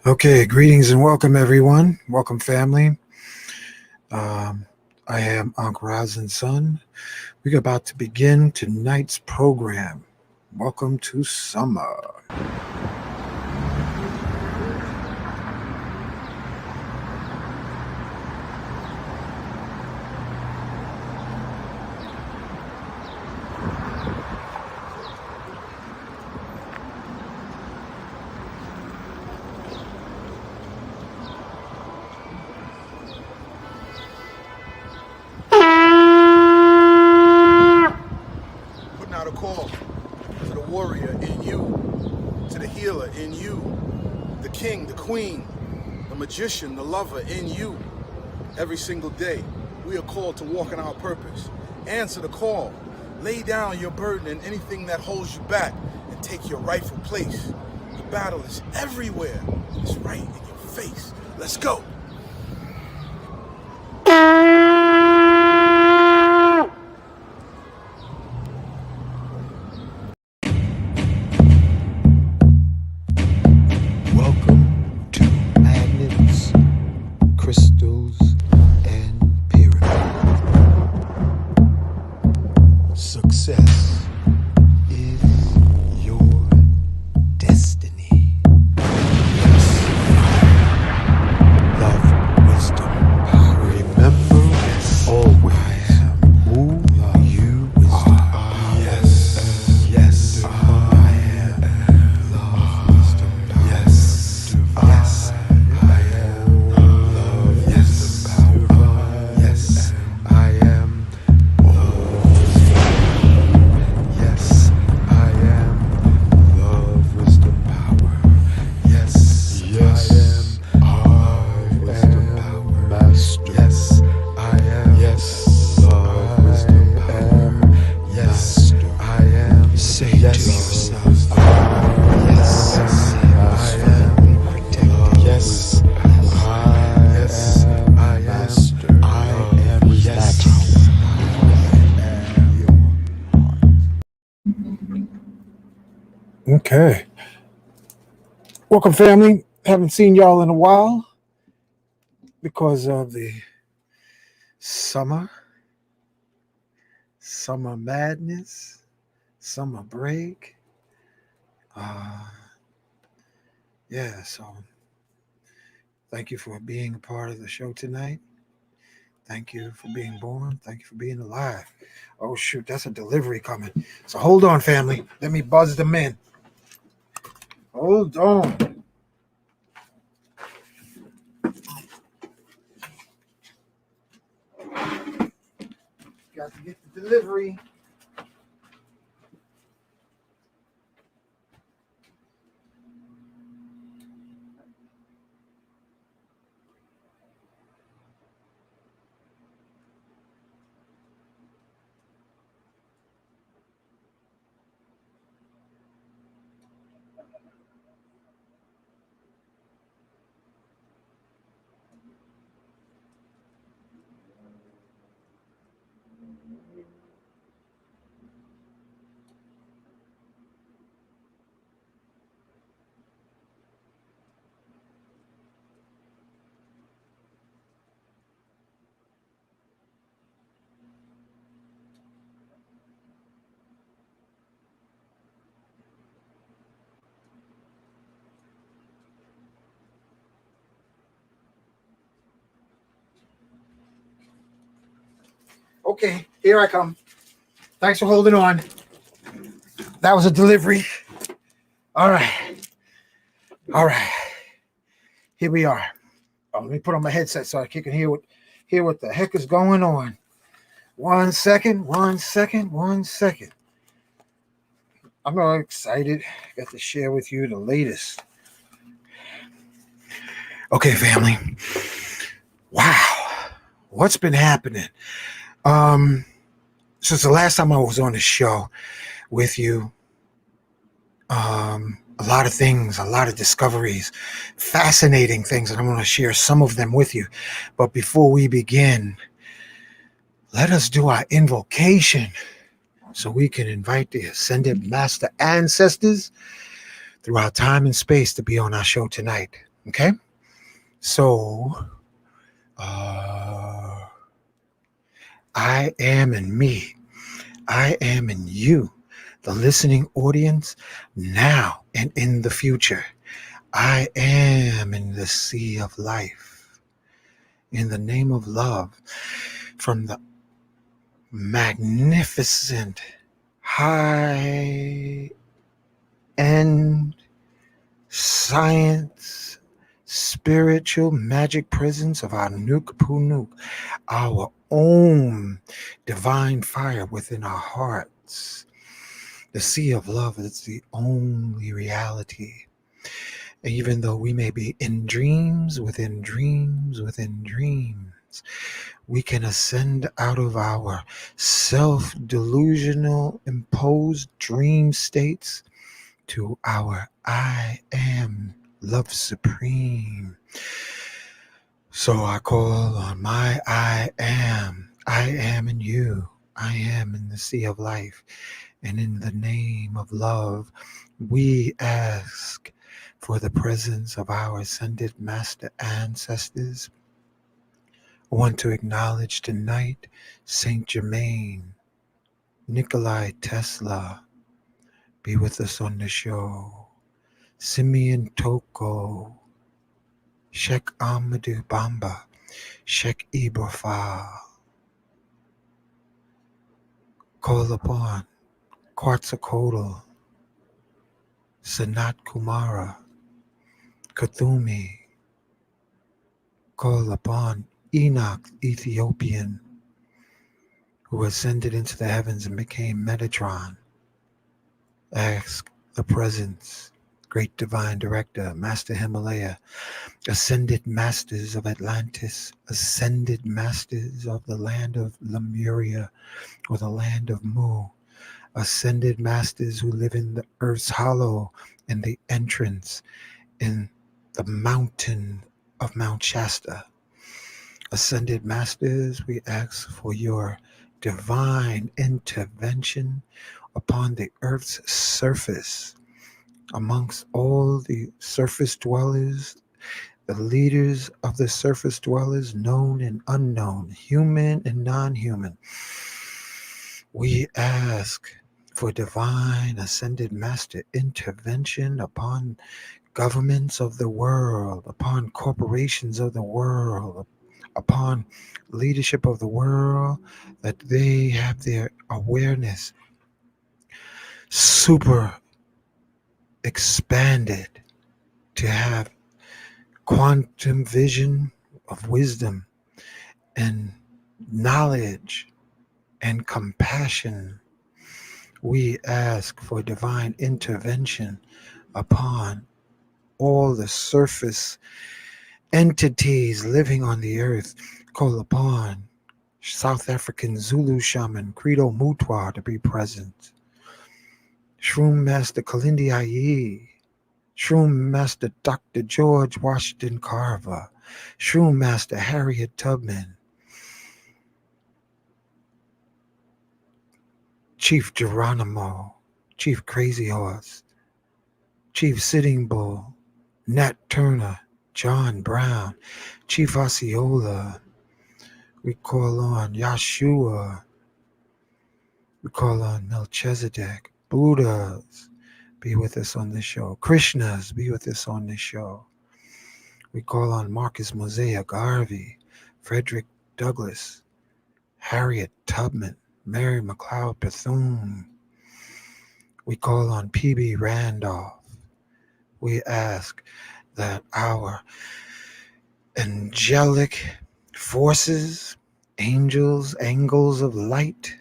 Okay, greetings and welcome, everyone. Welcome, family. Um, I am Uncle Rosin's son. We're about to begin tonight's program. Welcome to summer. Putting out a call to the warrior in you, to the healer in you, the king, the queen, the magician, the lover in you. Every single day, we are called to walk in our purpose. Answer the call. Lay down your burden and anything that holds you back and take your rightful place. The battle is everywhere. It's right in your face. Let's go. Welcome to magnets, crystals, and pyramids. Success is your destiny. Love, wisdom, power. Remember always who you are. Yes, I am. Love, wisdom, power. Yes, I am. Love, yes, power. Yes, I am. Yes, I am. Love, wisdom, power. Yes, I am. Love, wisdom, power. Master. Yes, I am. Yes, love, wisdom, power. Yes, I am. Say to yourself. Yes, I am. Protected. Yes, I am. Master. I am. Yes, okay. Welcome, family. Haven't seen y'all in a while because of the summer, summer madness, summer break. Uh, yeah, so thank you for being a part of the show tonight. Thank you for being born. Thank you for being alive. Oh, shoot, that's a delivery coming. So hold on, family. Let me buzz them in. Hold on. Got to get the delivery. Okay, here I come. Thanks for holding on. That was a delivery. All right. All right. Here we are. Oh, let me put on my headset so I can hear what the heck is going on. 1 second. I'm really excited. I got to share with you the latest. Okay, family. Wow. What's been happening? Since the last time I was on the show with you, a lot of things, a lot of discoveries, fascinating things, and I'm going to share some of them with you. But before we begin, let us do our invocation so we can invite the ascended master ancestors throughout time and space to be on our show tonight. Okay? So, uh, I am in me. I am in you, the listening audience, now and in the future. I am in the sea of life. In the name of love, from the magnificent, high end science, spiritual magic presence of our Nuk Punuk, our own divine fire within our hearts. The sea of love is the only reality. Even though we may be in dreams within dreams within dreams, we can ascend out of our self delusional imposed dream states to our I am love supreme. So I call on my I am. I am in you. I am in the sea of life. And in the name of love, we ask for the presence of our ascended master ancestors. I want to acknowledge tonight Saint Germain, Nikolai Tesla, be with us on the show. Simeon Toko, Sheikh Ahmadu Bamba, Sheikh Ibrahim, call upon Quetzalcoatl, Sanat Kumara, Kathumi, call upon Enoch, Ethiopian, who ascended into the heavens and became Metatron. Ask the presence, great divine director, Master Himalaya, ascended masters of Atlantis, ascended masters of the land of Lemuria or the land of Mu, ascended masters who live in the earth's hollow and the entrance in the mountain of Mount Shasta. Ascended masters, we ask for your divine intervention upon the earth's surface, amongst all the surface dwellers, the leaders of the surface dwellers, known and unknown, human and non-human. We ask for divine ascended master intervention upon governments of the world, upon corporations of the world, upon leadership of the world, that they have their awareness super expanded to have quantum vision of wisdom and knowledge and compassion. We ask for divine intervention upon all the surface entities living on the earth. Call upon South African Zulu shaman Credo Mutwa to be present. Shroom Master Kalindi Aye, Shroom Master Dr. George Washington Carver, Shroom Master Harriet Tubman, Chief Geronimo, Chief Crazy Horse, Chief Sitting Bull, Nat Turner, John Brown, Chief Osceola. We call on Yahshua. We call on Melchizedek. Buddhas, be with us on this show. Krishnas, be with us on this show. We call on Marcus Mosaic Garvey, Frederick Douglass, Harriet Tubman, Mary McLeod Bethune. We call on P.B. Randolph. We ask that our angelic forces, angels, angles of light,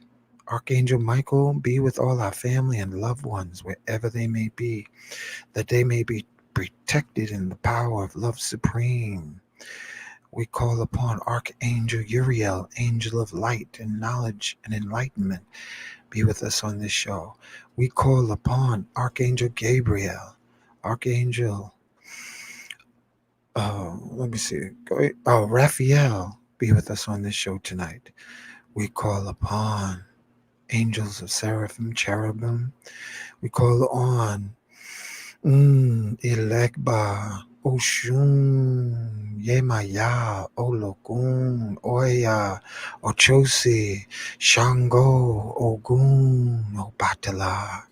Archangel Michael, be with all our family and loved ones wherever they may be, that they may be protected in the power of love supreme. We call upon Archangel Uriel, angel of light and knowledge and enlightenment, be with us on this show. We call upon Archangel Gabriel, Archangel, Raphael, be with us on this show tonight. We call upon angels of seraphim, cherubim. We call on Elegba, Oshun, Yemaya, Olokun, Oya, Ochosi, Shango, Ogun, Obatala.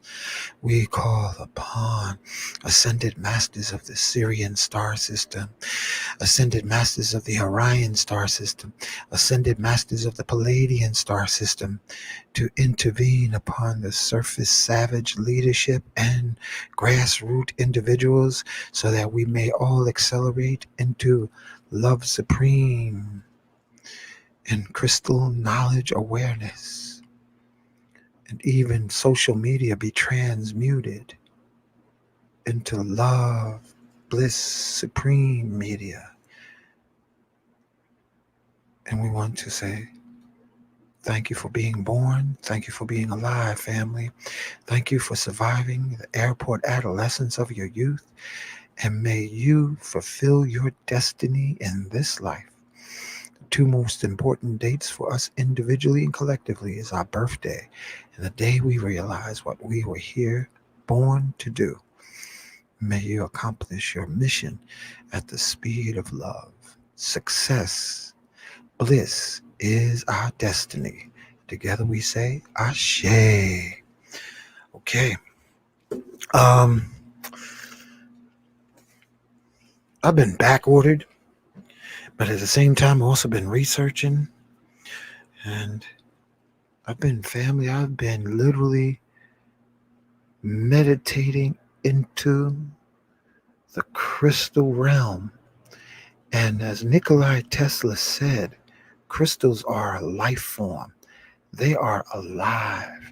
We call upon ascended masters of the Syrian star system, ascended masters of the Orion star system, ascended masters of the Palladian star system, to intervene upon the surface savage leadership and grassroots individuals so that we may all accelerate into love supreme and crystal knowledge awareness, and even social media be transmuted into love, bliss, supreme media. And we want to say, thank you for being born. Thank you for being alive, family. Thank you for surviving the airport adolescence of your youth. And may you fulfill your destiny in this life. The two most important dates for us individually and collectively is our birthday and the day we realize what we were here born to do. May you accomplish your mission at the speed of love. Success, bliss is our destiny. Together we say, Ashe. Okay. Um, I've been back ordered, but at the same time, I've also been researching, and I've been literally meditating into the crystal realm. And as Nikola Tesla said, crystals are a life form. They are alive.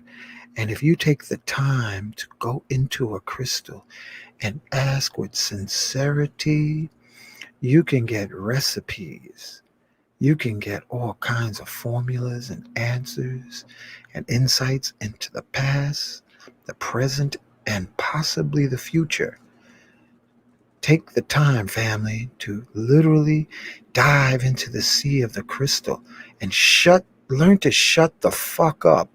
And if you take the time to go into a crystal and ask with sincerity, you can get recipes. You can get all kinds of formulas and answers and insights into the past, the present, and possibly the future. Take the time, family, to literally dive into the sea of the crystal and learn to shut the fuck up.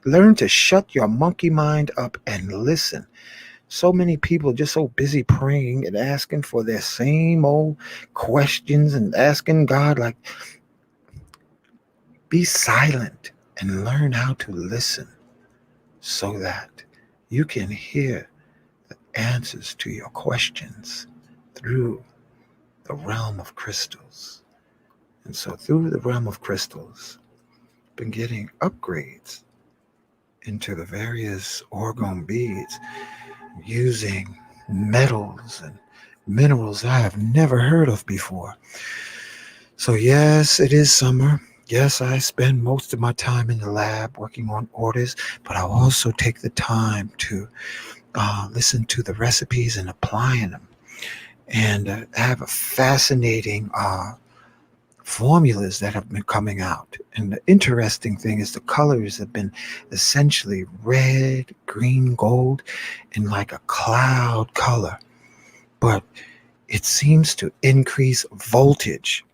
Learn to shut your monkey mind up and listen. So many people just so busy praying and asking for their same old questions and asking God, like, be silent and learn how to listen so that you can hear the answers to your questions through the realm of crystals. And so through the realm of crystals, I've been getting upgrades into the various orgone beads using metals and minerals I have never heard of before. So yes, it is summer. Yes, I spend most of my time in the lab working on orders, but I also take the time to listen to the recipes and applying them. And I have a fascinating formulas that have been coming out. And the interesting thing is the colors have been essentially red, green, gold, in like a cloud color. But it seems to increase voltage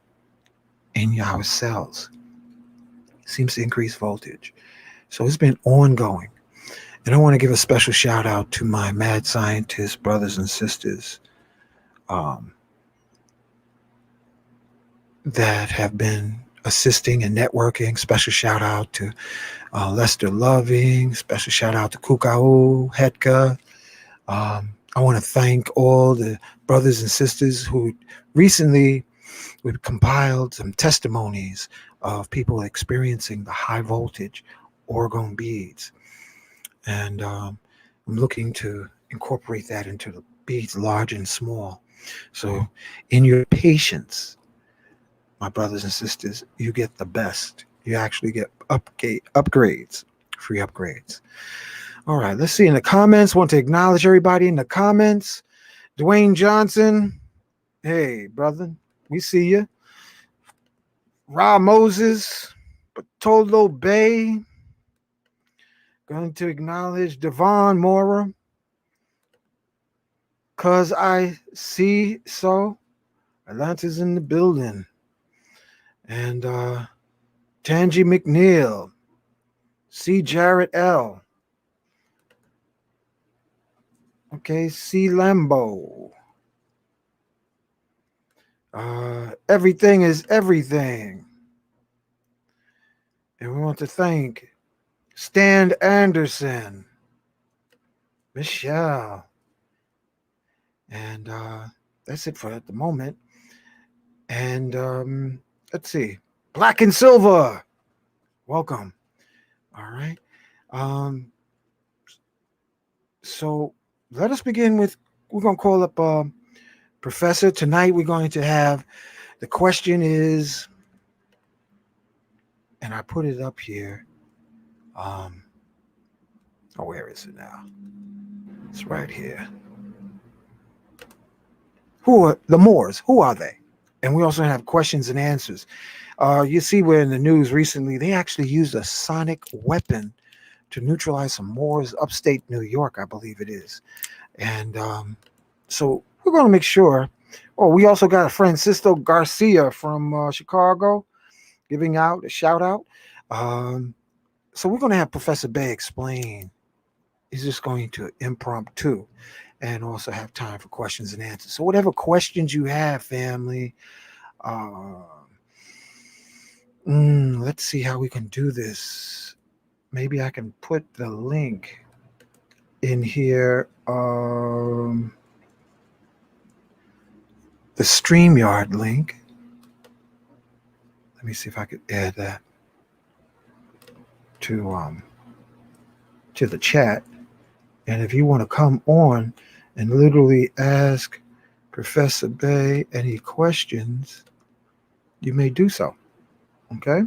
in our cells. It seems to increase voltage. So it's been ongoing. And I want to give a special shout out to my mad scientist brothers and sisters um, that have been assisting and networking. Special shout out to Lester Loving. Special shout out to Kukau, Hetka. I want to thank all the brothers and sisters who recently we've compiled some testimonies of people experiencing the high voltage orgone beads. And I'm looking to incorporate that into the beads large and small. So in your patience, my brothers and sisters, you get the best. You actually get upgrades, free upgrades. All right, let's see in the comments. Want to acknowledge everybody in the comments. Dwayne Johnson, hey, brother, we see you. Ra Moses, Bartolo Bay, going to acknowledge Devon Mora, cause I see so. Atlanta's in the building. And Tangi McNeil, C. Jarrett L. Okay, C. Lambo. Everything is everything. And we want to thank Stan Anderson, Michelle. And that's it for at the moment. And let's see. Black and Silver. Welcome. All right. Um, so let us begin with, we're going to call up Professor. Tonight we're going to have, the question is, and I put it up here. Where is it now? It's right here. Who are the Moors? Who are they? And we also have questions and answers. You see where in the news recently, they actually used a sonic weapon to neutralize some Moors upstate New York, I believe it is. And so we're going to make sure. Oh, we also got a Francisco Garcia from Chicago giving out a shout out. So we're going to have Professor Bey explain. He's just going to impromptu and also have time for questions and answers. So whatever questions you have, family, let's see how we can do this. Maybe I can put the link in here. The StreamYard link. Let me see if I could add that to the chat. And if you want to come on and literally ask Professor Bey any questions, you may do so. Okay?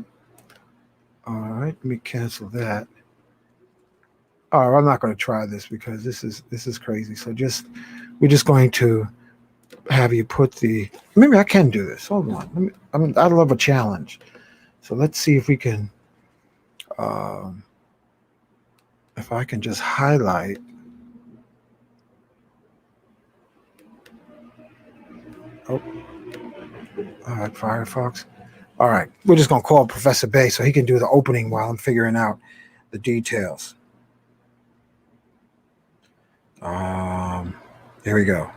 All right, let me cancel that. All right, I'm not going to try this because this is crazy. So we're just going to have you put the. Maybe I can do this. Hold on. I love a challenge. So let's see if we can. If I can just highlight. Oh, all right, Firefox. All right, we're just going to call Professor Bey so he can do the opening while I'm figuring out the details. Here we go.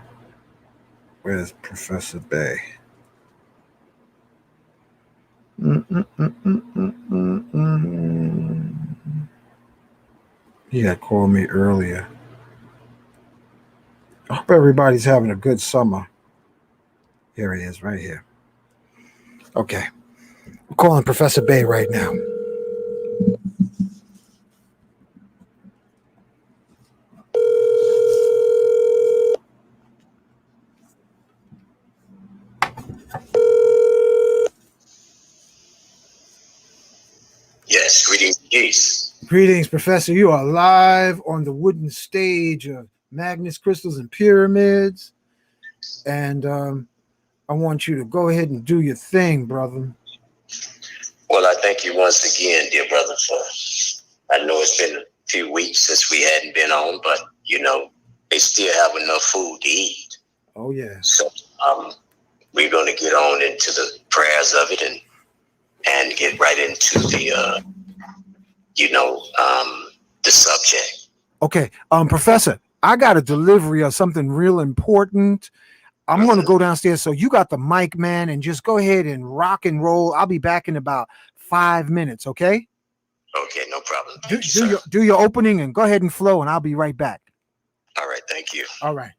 Where's Professor Bey? He had called me earlier. I hope everybody's having a good summer. Here he is, right here. Okay. I'm calling Professor Bey right now. Yes, greetings, geese. Greetings, Professor. You are live on the wooden stage of Magnus Crystals and Pyramids. And I want you to go ahead and do your thing, brother. Well, I thank you once again, dear brother, for I know it's been a few weeks since we hadn't been on, but they still have enough food to eat. Oh, yeah. So we're going to get on into the prayers of it and get right into the the subject. Okay. Professor, I got a delivery of something real important. I'm going to go downstairs. So you got the mic, man, and just go ahead and rock and roll. I'll be back in about 5 minutes. Okay. Okay. No problem. Do your opening and go ahead and flow, and I'll be right back. All right. Thank you. All right.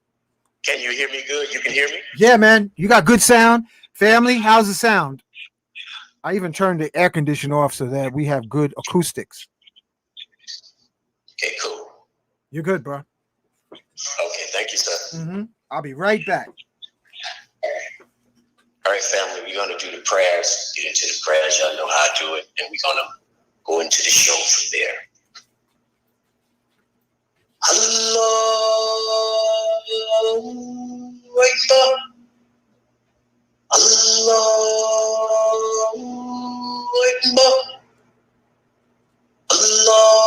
Can you hear me good? You can hear me? Yeah, man. You got good sound. Family, how's the sound? I even turned the air conditioner off so that we have good acoustics. Okay, cool. You're good, bro. Okay, thank you, sir. I'll be right back. All right, family, we're going to do the prayers, get into the prayers. Y'all know how I do it, and we're going to go into the show from there. Allahu Akbar. Allahu Akbar. Allahu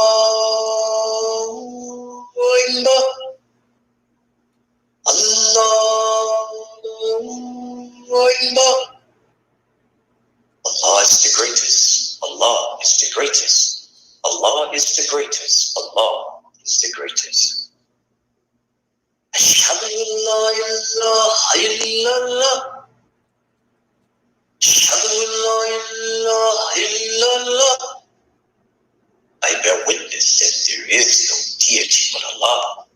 Akbar. Allahu Akbar. Allah is the greatest. Allah is the greatest. Allah is the greatest. Allah is the greatest. Ashhadu an la ilaha illallah I bear witness that there is no deity but Allah.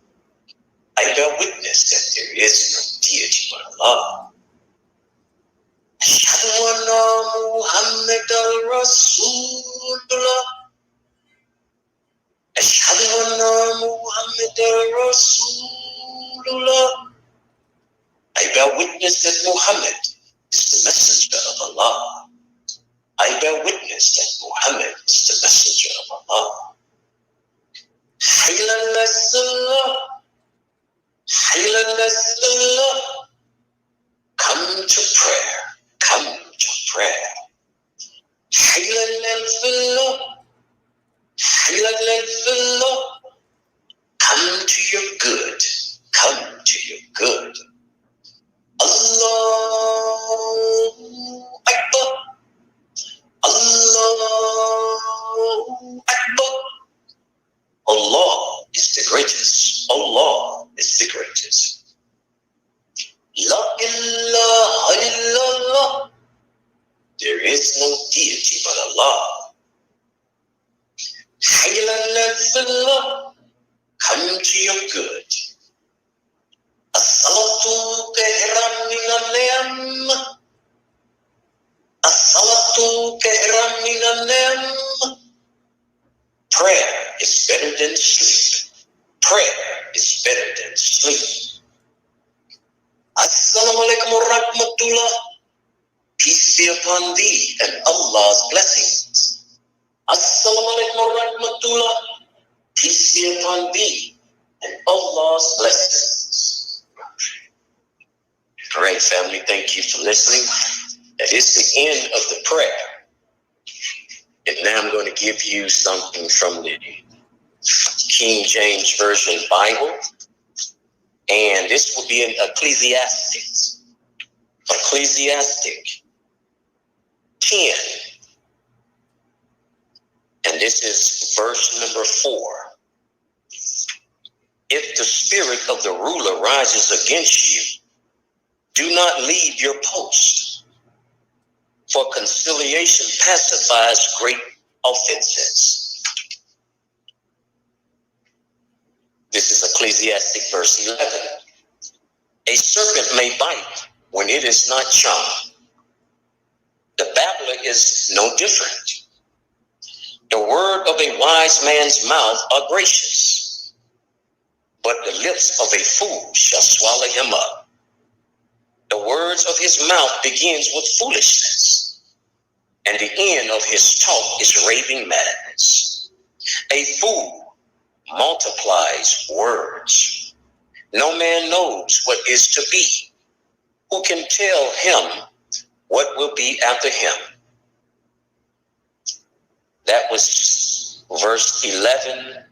I bear witness that there is no deity but Allah. Ashhadu anna Muhammadan Rasulullah. Ashhadu anna Muhammadan Rasulullah. I bear witness that Muhammad is the messenger of Allah. I bear witness that Muhammad is the messenger of Allah. Hayla al-Salah. Hayla al-Salah. Come to prayer. Come to prayer. Hayla al-Falah. Hayla al-Falah. Come to your good. Come to your good. Allahu Akbar. Allahu Akbar. Allah is the greatest. Allah is the greatest. La ilaha illallah. There is no deity but Allah. Hayla al-Falah. Come to your good. As-salatu khairan min an-nawm. As-salatu khairan min an-nawm. Prayer is better than sleep. Prayer is better than sleep. Assalamu alaikum wa rahmatullah. Peace be upon thee and Allah's blessings. Assalamu alaikum wa rahmatullah. Peace be upon thee and Allah's blessings. All right, family, thank you for listening. That is the end of the prayer. And now I'm going to give you something from the King James Version Bible. And this will be in Ecclesiastes. Ecclesiastic 10. And this is verse number 4. If the spirit of the ruler rises against you, do not leave your post, for conciliation pacifies great offenses. This is Ecclesiastic verse 11. A serpent may bite when it is not charmed. The babbler is no different. The word of a wise man's mouth are gracious, but the lips of a fool shall swallow him up. The words of his mouth begins with foolishness, and the end of his talk is raving madness. A fool multiplies words. No man knows what is to be. Who can tell him what will be after him? That was verse 11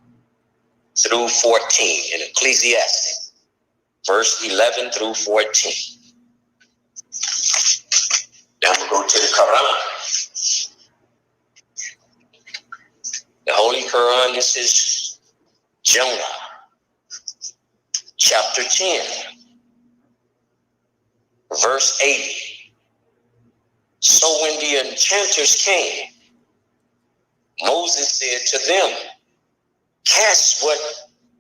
through 14 in Ecclesiastes. Verse 11 through 14. Now we'll go to the Quran. The Holy Quran, this is Jonah, chapter 10, verse 80. So when the enchanters came, Moses said to them, cast what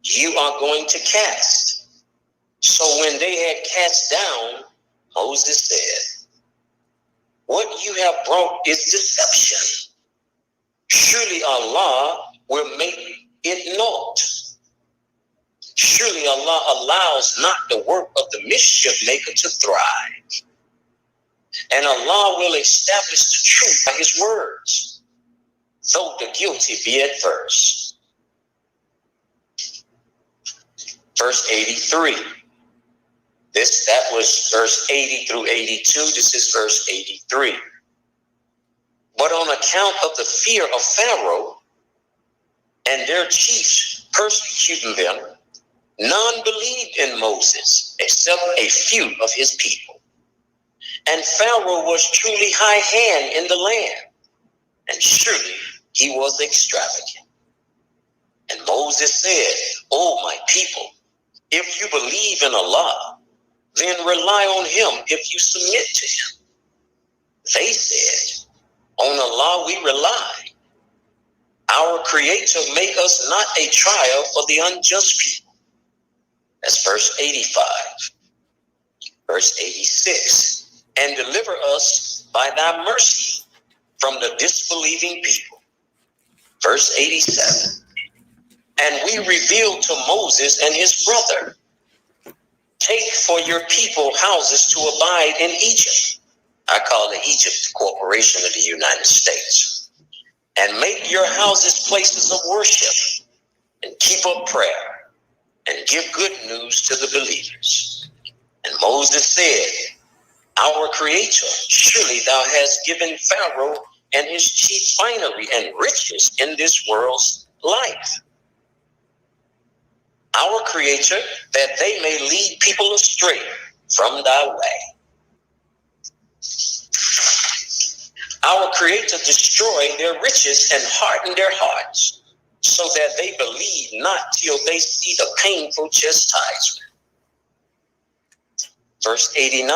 you are going to cast. So when they had cast down, Moses said, what you have brought is deception. Surely Allah will make it naught. Surely Allah allows not the work of the mischief maker to thrive. And Allah will establish the truth by his words, though the guilty be adverse. Verse 83. That was verse 80 through 82. This is verse 83. But on account of the fear of Pharaoh and their chiefs persecuting them, none believed in Moses except a few of his people. And Pharaoh was truly high hand in the land, and surely he was extravagant. And Moses said, O my people, if you believe in Allah, then rely on him if you submit to him. They said, on Allah we rely. Our Creator make us not a trial for the unjust people. That's verse 85. Verse 86. And deliver us by thy mercy from the disbelieving people. Verse 87. And we revealed to Moses and his brother, take for your people houses to abide in Egypt. I call it Egypt, the corporation of the United States. And make your houses places of worship, and keep up prayer, and give good news to the believers. And Moses said, our Creator, surely thou hast given Pharaoh and his chief finery and riches in this world's life. Our Creator, that they may lead people astray from thy way. Our Creator destroy their riches and harden their hearts, so that they believe not till they see the painful chastisement. Verse 89,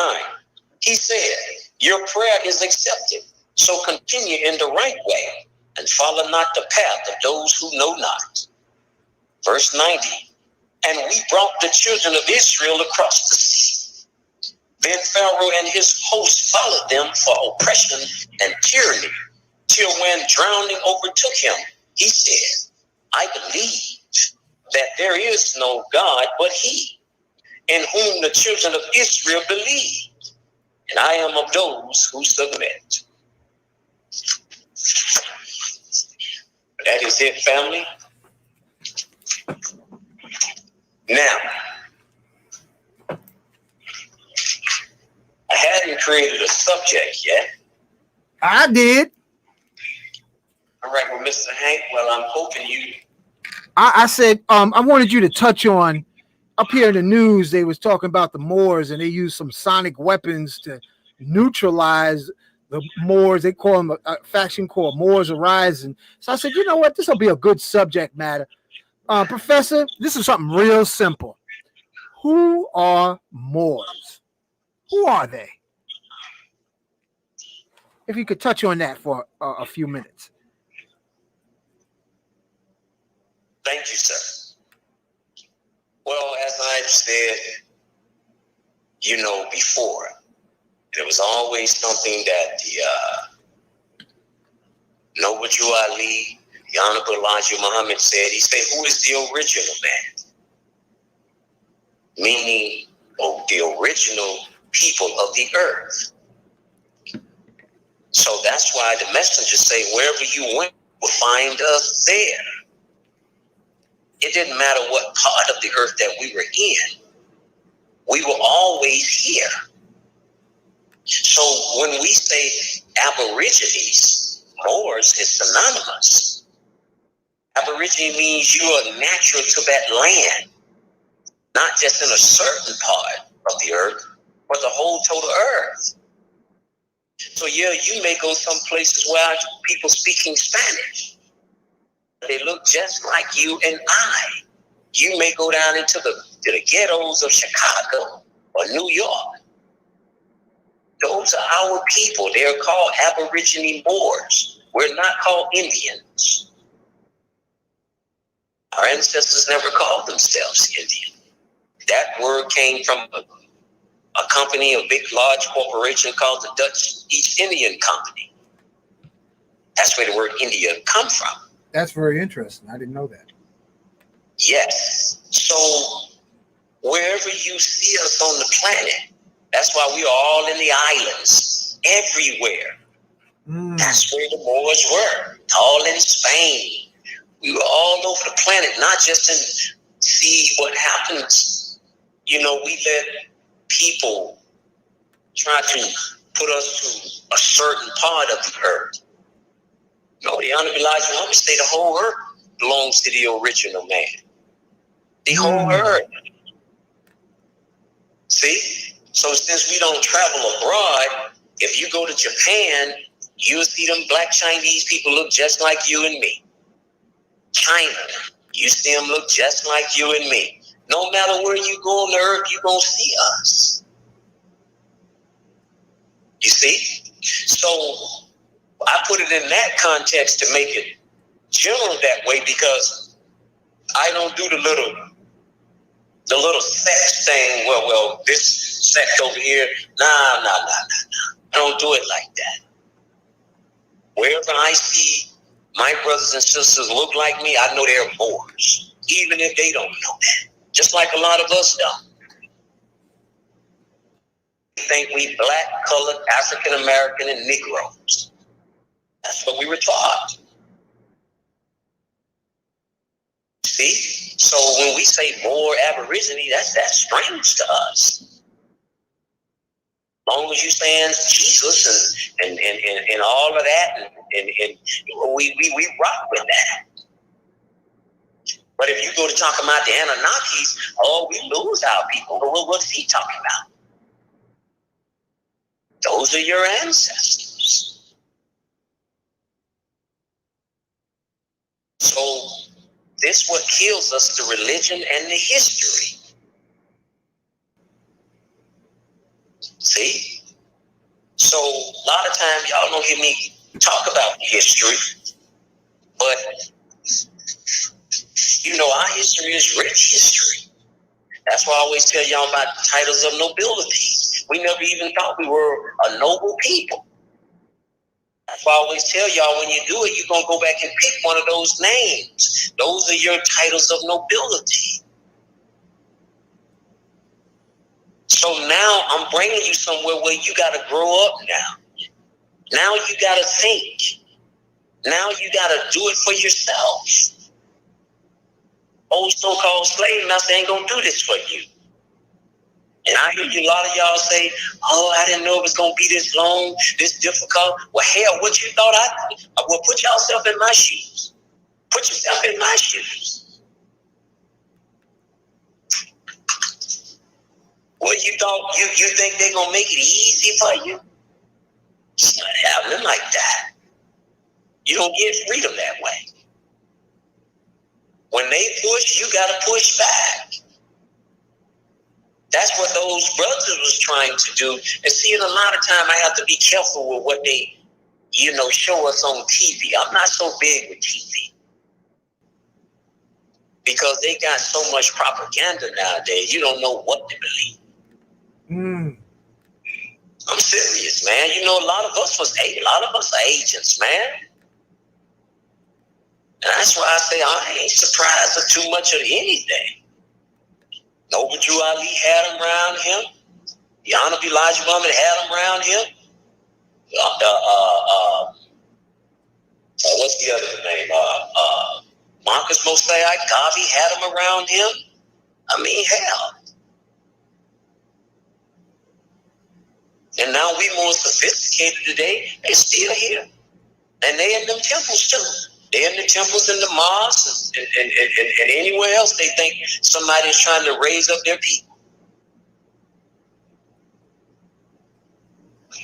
he said, your prayer is accepted, so continue in the right way, and follow not the path of those who know not. Verse 90, and we brought the children of Israel across the sea. Then Pharaoh and his host followed them for oppression and tyranny, till when drowning overtook him, he said, I believe that there is no God but he, in whom the children of Israel believe, and I am of those who submit. That is it, family. Now, I hadn't created a subject yet. I did. All right, well, Mr. Hank, well, I'm hoping you... I said, I wanted you to touch on, up here in the news, they was talking about the Moors, and they used some sonic weapons to neutralize the Moors. They call them a faction called Moors Arising. So I said, you know what? This will be a good subject matter. Professor, this is something real simple. Who are Moors? Who are they? If you could touch on that for a few minutes. Thank you, sir. Well, as I've said, before, there was always something that the Noble Jew Ali, the Honorable Elijah Muhammad said. He said, who is the original man? Meaning, the original people of the earth. So that's why the messengers say, wherever you went, you will find us there. It didn't matter what part of the earth that we were in. We were always here. So when we say Aborigines, Moors is synonymous. Aborigine means you are natural to that land, not just in a certain part of the earth, but the whole total earth. So yeah, you may go some places where people speaking Spanish. They look just like you and I. You may go down into the ghettos of Chicago or New York. Those are our people. They're called Aborigine Moors. We're not called Indians. Our ancestors never called themselves Indian. That word came from a company, a big, large corporation called the Dutch East Indian Company. That's where the word India come from. That's very interesting. I didn't know that. Yes. So wherever you see us on the planet, that's why we are all in the islands, everywhere. That's where the Moors were, all in Spain. We were all over the planet, not just in see what happens. We let people try to put us to a certain part of the earth. The Honorable Elijah Muhammad say the whole earth belongs to the original man. The whole earth. See? So since we don't travel abroad, if you go to Japan, you'll see them black Chinese people look just like you and me. China, you see them look just like you and me. No matter where you go on the earth, you're going to see us. You see? So I put it in that context to make it general that way, because I don't do the little sect thing. Well, this sect over here. Nah. I don't do it like that. Wherever I see my brothers and sisters look like me, I know they're Moors, even if they don't know that. Just like a lot of us don't. We think we black, colored, African American, and Negroes. That's what we were taught. See? So when we say Moor, Aborigine, that's strange to us. As long as you saying Jesus and all of that, and we rock with that. But if you go to talk about the Anunnakis, we lose our people. What's he talking about? Those are your ancestors. So this what kills us, the religion and the history. See? So a lot of times y'all don't hear me talk about history, but our history is rich history. That's why I always tell y'all about the titles of nobility. We never even thought we were a noble people. That's why I always tell y'all, when you do it, you're going to go back and pick one of those names. Those are your titles of nobility. So now I'm bringing you somewhere where you got to grow up now. Now you got to think. Now you got to do it for yourself. Old so-called slave master ain't going to do this for you. And I hear a lot of y'all say, I didn't know it was going to be this long, this difficult. Well, hell, what you thought well, put yourself in my shoes. Put yourself in my shoes. Well, you thought, you think they're going to make it easy for you? It's not happening like that. You don't get freedom that way. When they push, you got to push back. That's what those brothers was trying to do. And see, a lot of time I have to be careful with what they, show us on TV. I'm not so big with TV, because they got so much propaganda nowadays. You don't know what to believe. I'm serious, man. A lot of us are agents, man. And that's why I say I ain't surprised at too much of anything. Noble Drew Ali had him around him. The Honorable Elijah Muhammad had him around him. What's the other name? Marcus Mosiah Garvey had him around him. I mean, hell. And now we more sophisticated today. They're still here. And they in them temples too. They're in the temples and the mosques and anywhere else they think somebody is trying to raise up their people.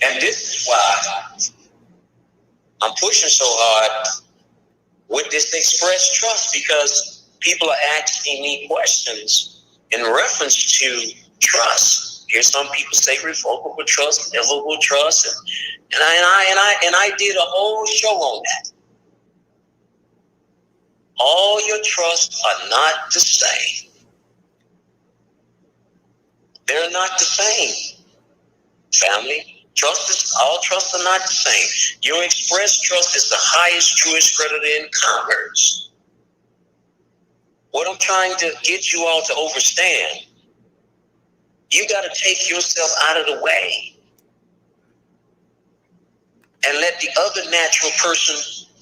And this is why I'm pushing so hard with this express trust, because people are asking me questions in reference to trust. Here's some people say revocable trust, irrevocable trust, and I did a whole show on that. All your trusts are not the same. They're not the same, family. All trusts are not the same. Your express trust is the highest, truest creditor in commerce. What I'm trying to get you all to understand, you got to take yourself out of the way and let the other natural person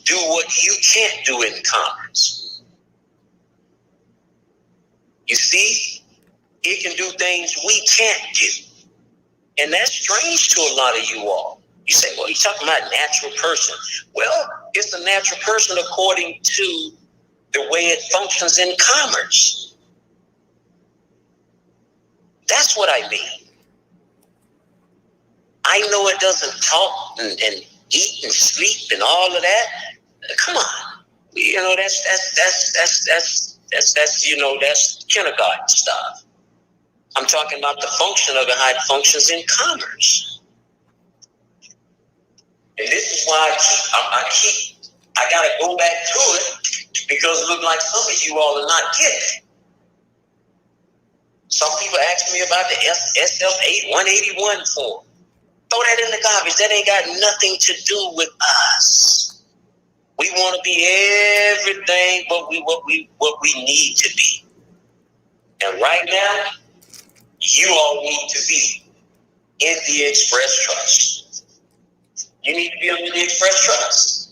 do what you can't do in commerce. You see, it can do things we can't do. And that's strange to a lot of you all. You say, well, you're talking about natural person. Well, it's a natural person according to the way it functions in commerce. That's what I mean. I know it doesn't talk and eat and sleep and all of that. Come on. That's kindergarten stuff. I'm talking about the function of it, how it functions in commerce. why I gotta go back to it, because it looks like some of you all are not getting it. Some people ask me about the SF 181 form. Throw that in the garbage. That ain't got nothing to do with us. We want to be everything what we need to be. And right now, you all need to be in the express trust. You need to be in the express trust.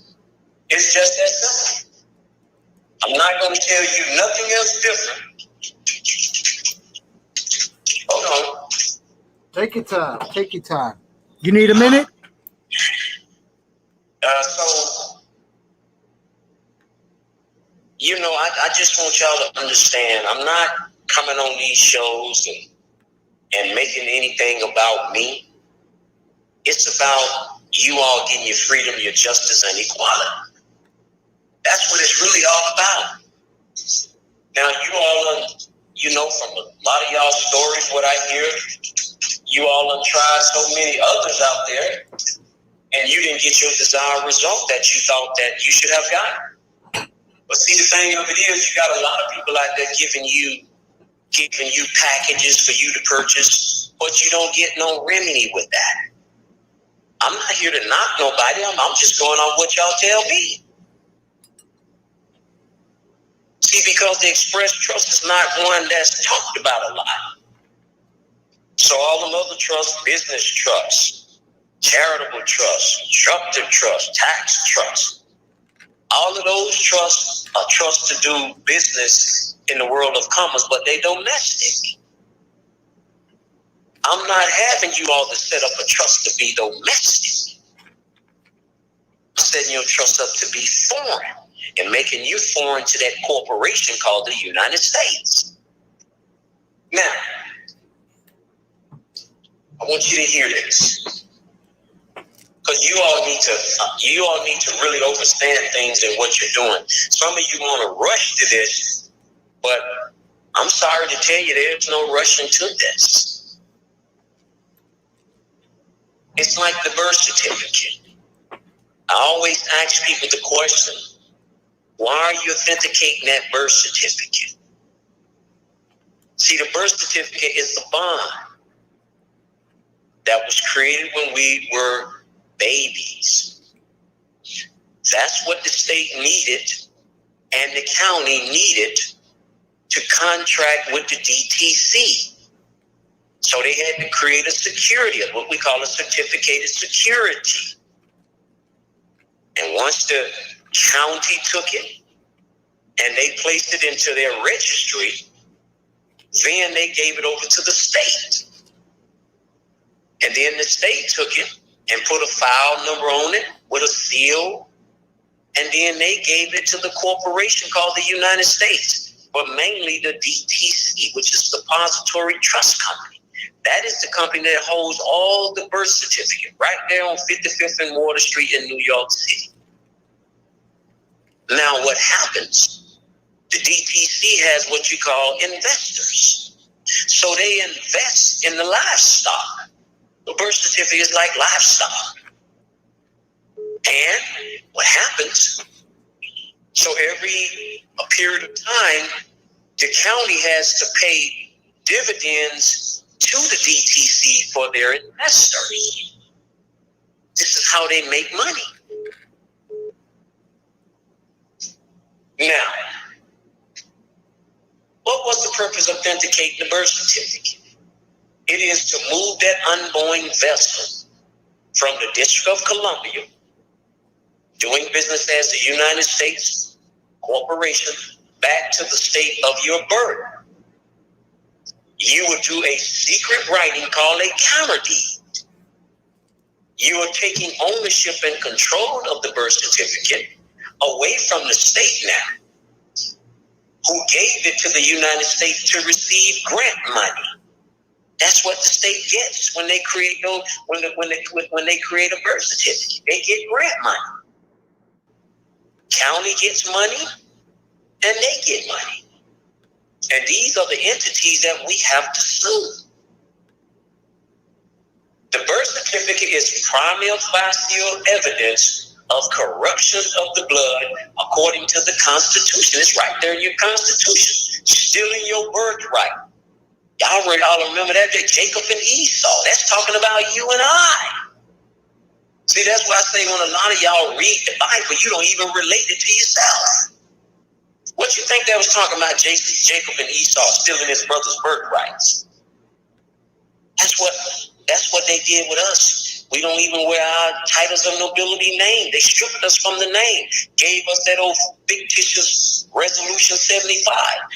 It's just that simple. I'm not going to tell you nothing else different. Hold on. Take your time. Take your time. You need a minute? I just want y'all to understand, I'm not coming on these shows and making anything about me. It's about you all getting your freedom, your justice, and equality. That's what it's really all about. Now, you all, from a lot of y'all stories, what I hear, you all have tried so many others out there, and you didn't get your desired result that you thought that you should have gotten. But see, the thing of it is, you got a lot of people out there giving you packages for you to purchase, but you don't get no remedy with that. I'm not here to knock nobody. I'm just going on what y'all tell me. See, because the express trust is not one that's talked about a lot. So all the other trusts, business trusts, charitable trusts, constructive trust, tax trust, all of those trusts are trusts to do business in the world of commerce, but they domestic. I'm not having you all to set up a trust to be domestic. I'm setting your trust up to be foreign and making you foreign to that corporation called the United States. Now, I want you to hear this, because you all need to really understand things and what you're doing. Some of you want to rush to this, but I'm sorry to tell you, there's no rushing to this. It's like the birth certificate. I always ask people the question, why are you authenticating that birth certificate? See, the birth certificate is the bond that was created when we were babies. That's what the state needed and the county needed to contract with the DTC. So they had to create a security, what we call a certificated security. And once the county took it and they placed it into their registry, then they gave it over to the state. And then the state took it and put a file number on it with a seal. And then they gave it to the corporation called the United States, but mainly the DTC, which is Depository Trust Company. That is the company that holds all the birth certificate right there on 55th and Water Street in New York City. Now, what happens? The DTC has what you call investors. So they invest in the livestock. The birth certificate is like livestock. And what happens? So every period of time, the county has to pay dividends to the DTC for their investors. This is how they make money. Now, what was the purpose of authenticating the birth certificate? It is to move that unborn vessel from the District of Columbia, doing business as the United States corporation, back to the state of your birth. You would do a secret writing called a counter deed. You are taking ownership and control of the birth certificate away from the state now, who gave it to the United States to receive grant money. That's what the state gets when they create those, when they create a birth certificate. They get grant money. County gets money, and they get money. And these are the entities that we have to sue. The birth certificate is primary facile evidence of corruption of the blood according to the Constitution. It's right there in your Constitution. Stealing your birthright. Y'all remember that? Jacob and Esau. That's talking about you and I. See, that's why I say when a lot of y'all read the Bible, you don't even relate it to yourself. What you think that was talking about Jacob and Esau stealing his brother's birthrights? That's what they did with us. We don't even wear our titles of nobility name. They stripped us from the name. Gave us that old fictitious Resolution 75.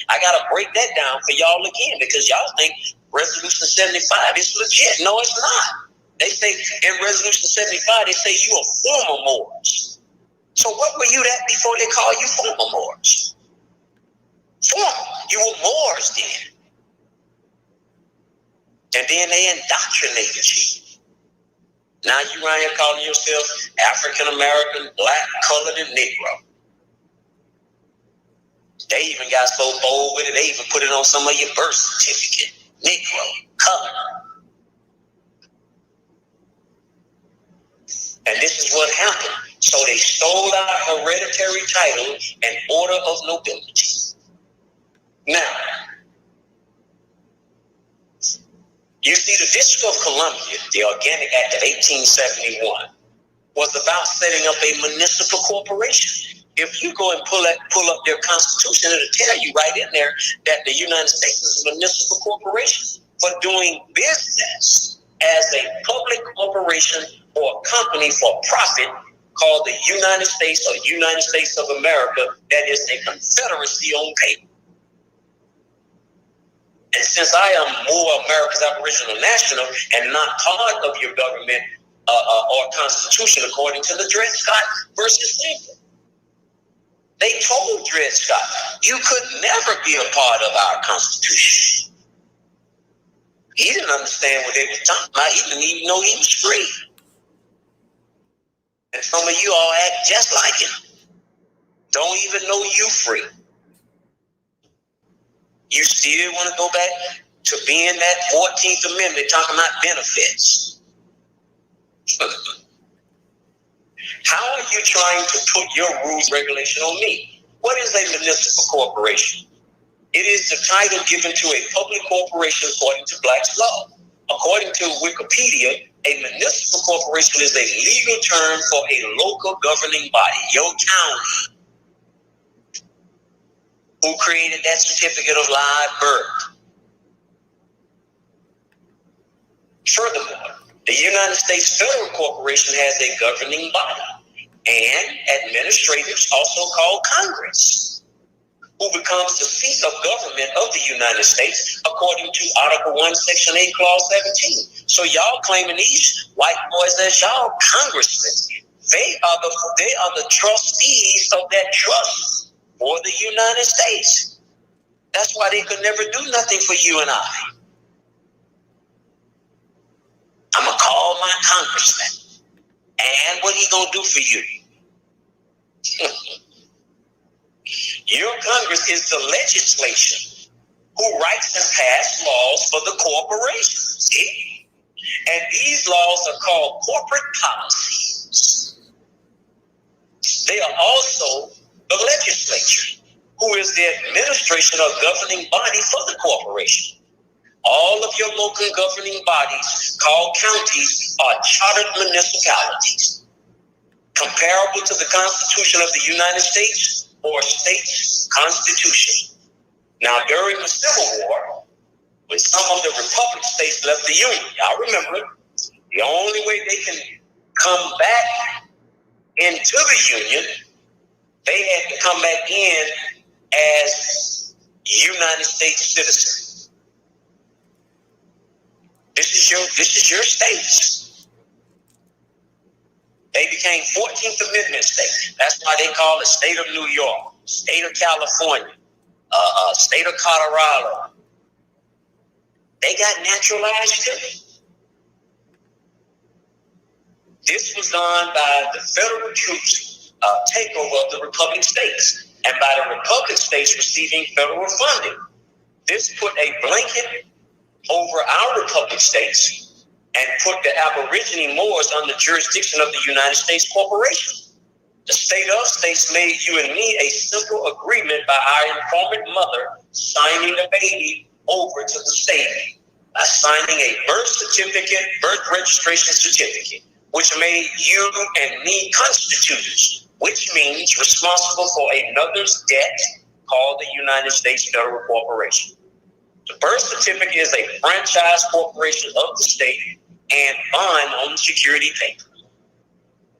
I got to break that down for y'all again because y'all think Resolution 75 is legit. No, it's not. They say in Resolution 75, they say you are former Moors. So what were you that before they called you former Moors? Former. You were Moors then. And then they indoctrinated you. Now you around here calling yourself African American, black, colored, and Negro. They even got so bold with it, they even put it on some of your birth certificate. Negro, colored. And this is what happened. So they stole our hereditary title and order of nobility. Now, you see, the District of Columbia, the Organic Act of 1871, was about setting up a municipal corporation. If you go and pull up their constitution, it'll tell you right in there that the United States is a municipal corporation for doing business as a public corporation or a company for profit called the United States or United States of America, that is a confederacy on paper. And since I am more America's Aboriginal National and not part of your government or constitution, according to the Dred Scott versus Lincoln, they told Dred Scott, you could never be a part of our constitution. He didn't understand what they were talking about. He didn't even know he was free. And some of you all act just like him. Don't even know you free. You still want to go back to being that 14th Amendment talking about benefits. How are you trying to put your rules and regulation on me? What is a municipal corporation? It is the title given to a public corporation according to Black's law. According to Wikipedia, a municipal corporation is a legal term for a local governing body, your county. Who created that certificate of live birth? Furthermore, the United States Federal Corporation has a governing body and administrators, also called Congress, who becomes the seat of government of the United States according to Article 1, Section 8, Clause 17. So y'all claiming these white boys as y'all congressmen. They are the trustees of that trust for the United States. That's why they could never do nothing for you and I. I'm going to call my congressman. And what he going to do for you? Your Congress is the legislation who writes and passes laws for the corporations. See? And these laws are called corporate policies. They are also the legislature, who is the administration or governing body for the corporation. All of your local governing bodies, called counties, are chartered municipalities, comparable to the Constitution of the United States or state's constitution. Now, during the Civil War, when some of the republic states left the Union, y'all remember, the only way they can come back into the Union, they had to come back in as United States citizens. This is your states. They became 14th Amendment states. That's why they call it State of New York, State of California, State of Colorado. They got naturalized too. This was done by the federal troops takeover of the Republic states, and by the Republic states receiving federal funding. This put a blanket over our Republic states and put the Aborigine Moors under jurisdiction of the United States Corporation. The state of states made you and me a simple agreement by our informant mother signing the baby over to the state by signing a birth certificate, birth registration certificate, which made you and me constitutors, which means responsible for another's debt called the United States Federal Corporation. The birth certificate is a franchise corporation of the state and bond on the security paper.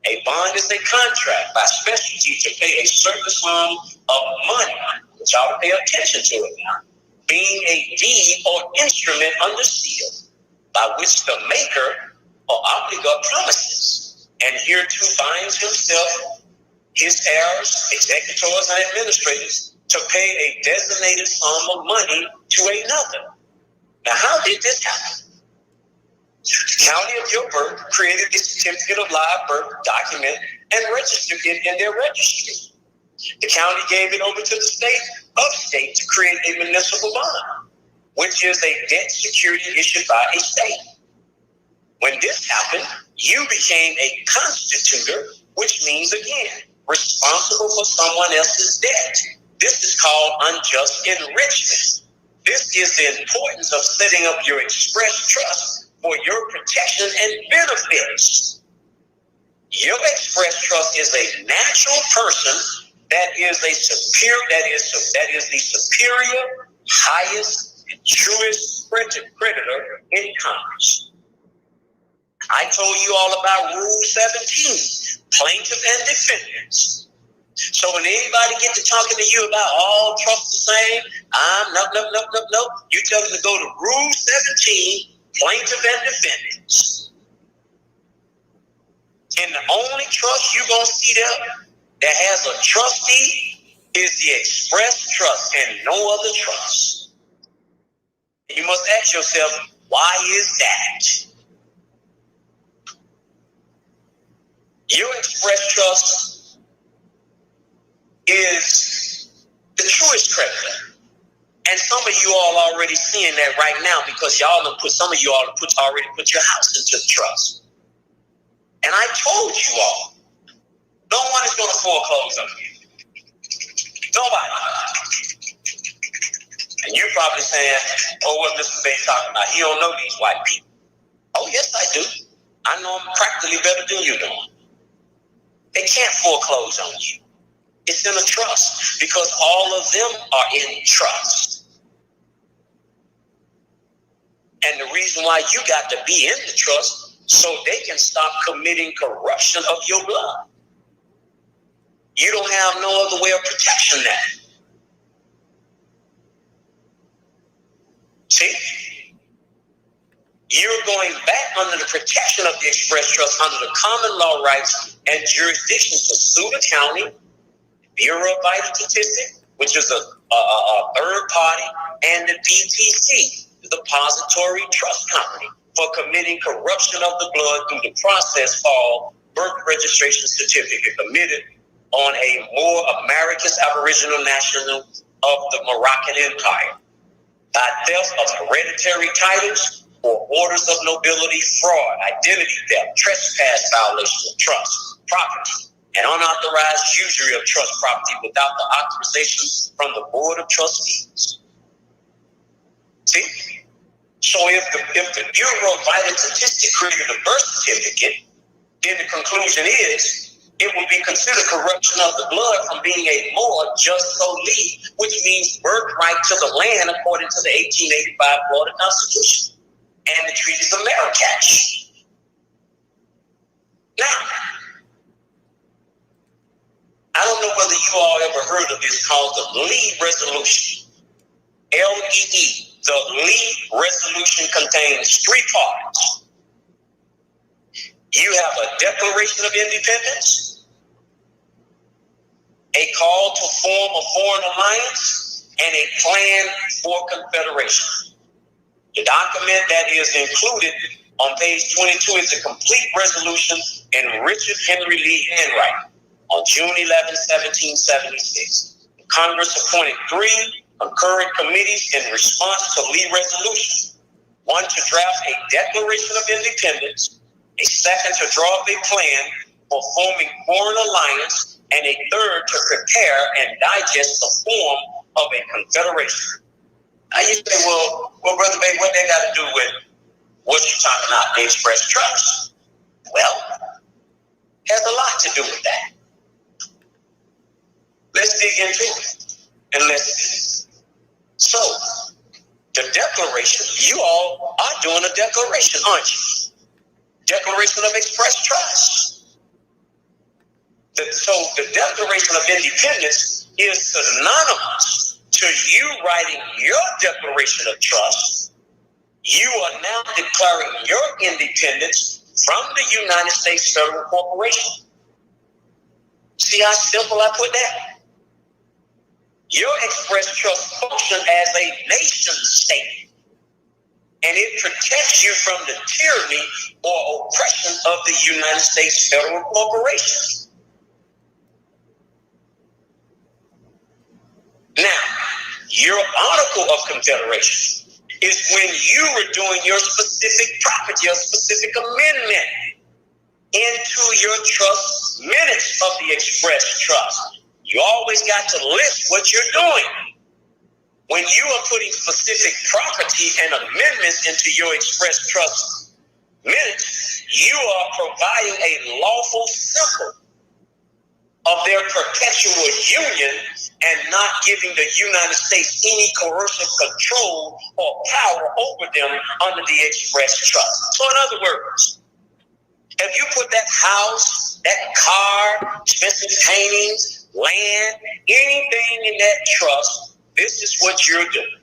A bond is a contract by specialty to pay a certain sum of money, which y'all to pay attention to it now, being a deed or instrument under seal by which the maker or obligor promises, and hereto binds himself, his heirs, executors, and administrators to pay a designated sum of money to another. Now, how did this happen? The county of your birth created a certificate of live birth document and registered it in their registry. The county gave it over to the state of state to create a municipal bond, which is a debt security issued by a state. When this happened, you became a constitutor, which means, again, responsible for someone else's debt. This is called unjust enrichment. This is the importance of setting up your express trust for your protection and benefits. Your express trust is a natural person that is a superior, that is the superior, highest, and truest creditor in Congress. I told you all about Rule 17, plaintiff and defendants. So when anybody gets to talking to you about all trust the same, no, you tell them to go to Rule 17, plaintiff and defendants. And the only trust you're going to see there that has a trustee is the express trust and no other trust. You must ask yourself, why is that? Your express trust is the truest creditor. And some of you all are already seeing that right now because some of you all already put your house into the trust. And I told you all, no one is going to foreclose on you. Nobody. And you're probably saying, oh, what Mr. Bey talking about? He don't know these white people. Oh, yes, I do. I know them practically better than you do. They can't foreclose on you. It's in a trust because all of them are in trust. And the reason why you got to be in the trust so they can stop committing corruption of your blood. You don't have no other way of protection now. See? You're going back under the protection of the express trust under the common law rights and jurisdiction to sue the county, Bureau of Vital Statistics, which is a third party, and the DTC, the Depository Trust Company, for committing corruption of the blood through the process called birth registration certificate committed on a Moor Americas Aboriginal national of the Moroccan Empire by theft of hereditary titles or orders of nobility, fraud, identity theft, trespass violation of trust, property, and unauthorized usury of trust property without the authorization from the Board of Trustees. See? So if the Bureau of Vital Statistics created a birth certificate, then the conclusion is it would be considered corruption of the blood from being a more just solely, which means birthright to the land according to the 1885 Florida Constitution and the treaties of Marrakech. Now, I don't know whether you all ever heard of this called the Lee Resolution. LEE. The Lee Resolution contains 3 parts. You have a Declaration of Independence, a call to form a foreign alliance, and a plan for confederation. The document that is included on page 22 is a complete resolution in Richard Henry Lee handwriting on June 11, 1776. Congress appointed 3 concurrent committees in response to Lee Resolution. 1 to draft a Declaration of Independence, a 2nd to draw up a plan for forming foreign alliance, and a third to prepare and digest the form of a confederation. Now you say, well, Brother Bay, what they got to do with what you're talking about, the express trust? Well, has a lot to do with that. Let's dig into it and let's see. So, the declaration, you all are doing a declaration, aren't you? Declaration of express trust. So the Declaration of Independence is synonymous to you writing your Declaration of Trust. You are now declaring your independence from the United States Federal Corporation. See how simple I put that? Your express trust functions as a nation state, and it protects you from the tyranny or oppression of the United States Federal Corporation. Now, your article of confederation is when you are doing your specific property, your specific amendment into your trust minutes of the express trust. You always got to list what you're doing. When you are putting specific property and amendments into your express trust minutes, you are providing a lawful symbol of their perpetual union and not giving the United States any coercive control or power over them under the express trust. So in other words, if you put that house, that car, expensive paintings, land, anything in that trust, this is what you're doing.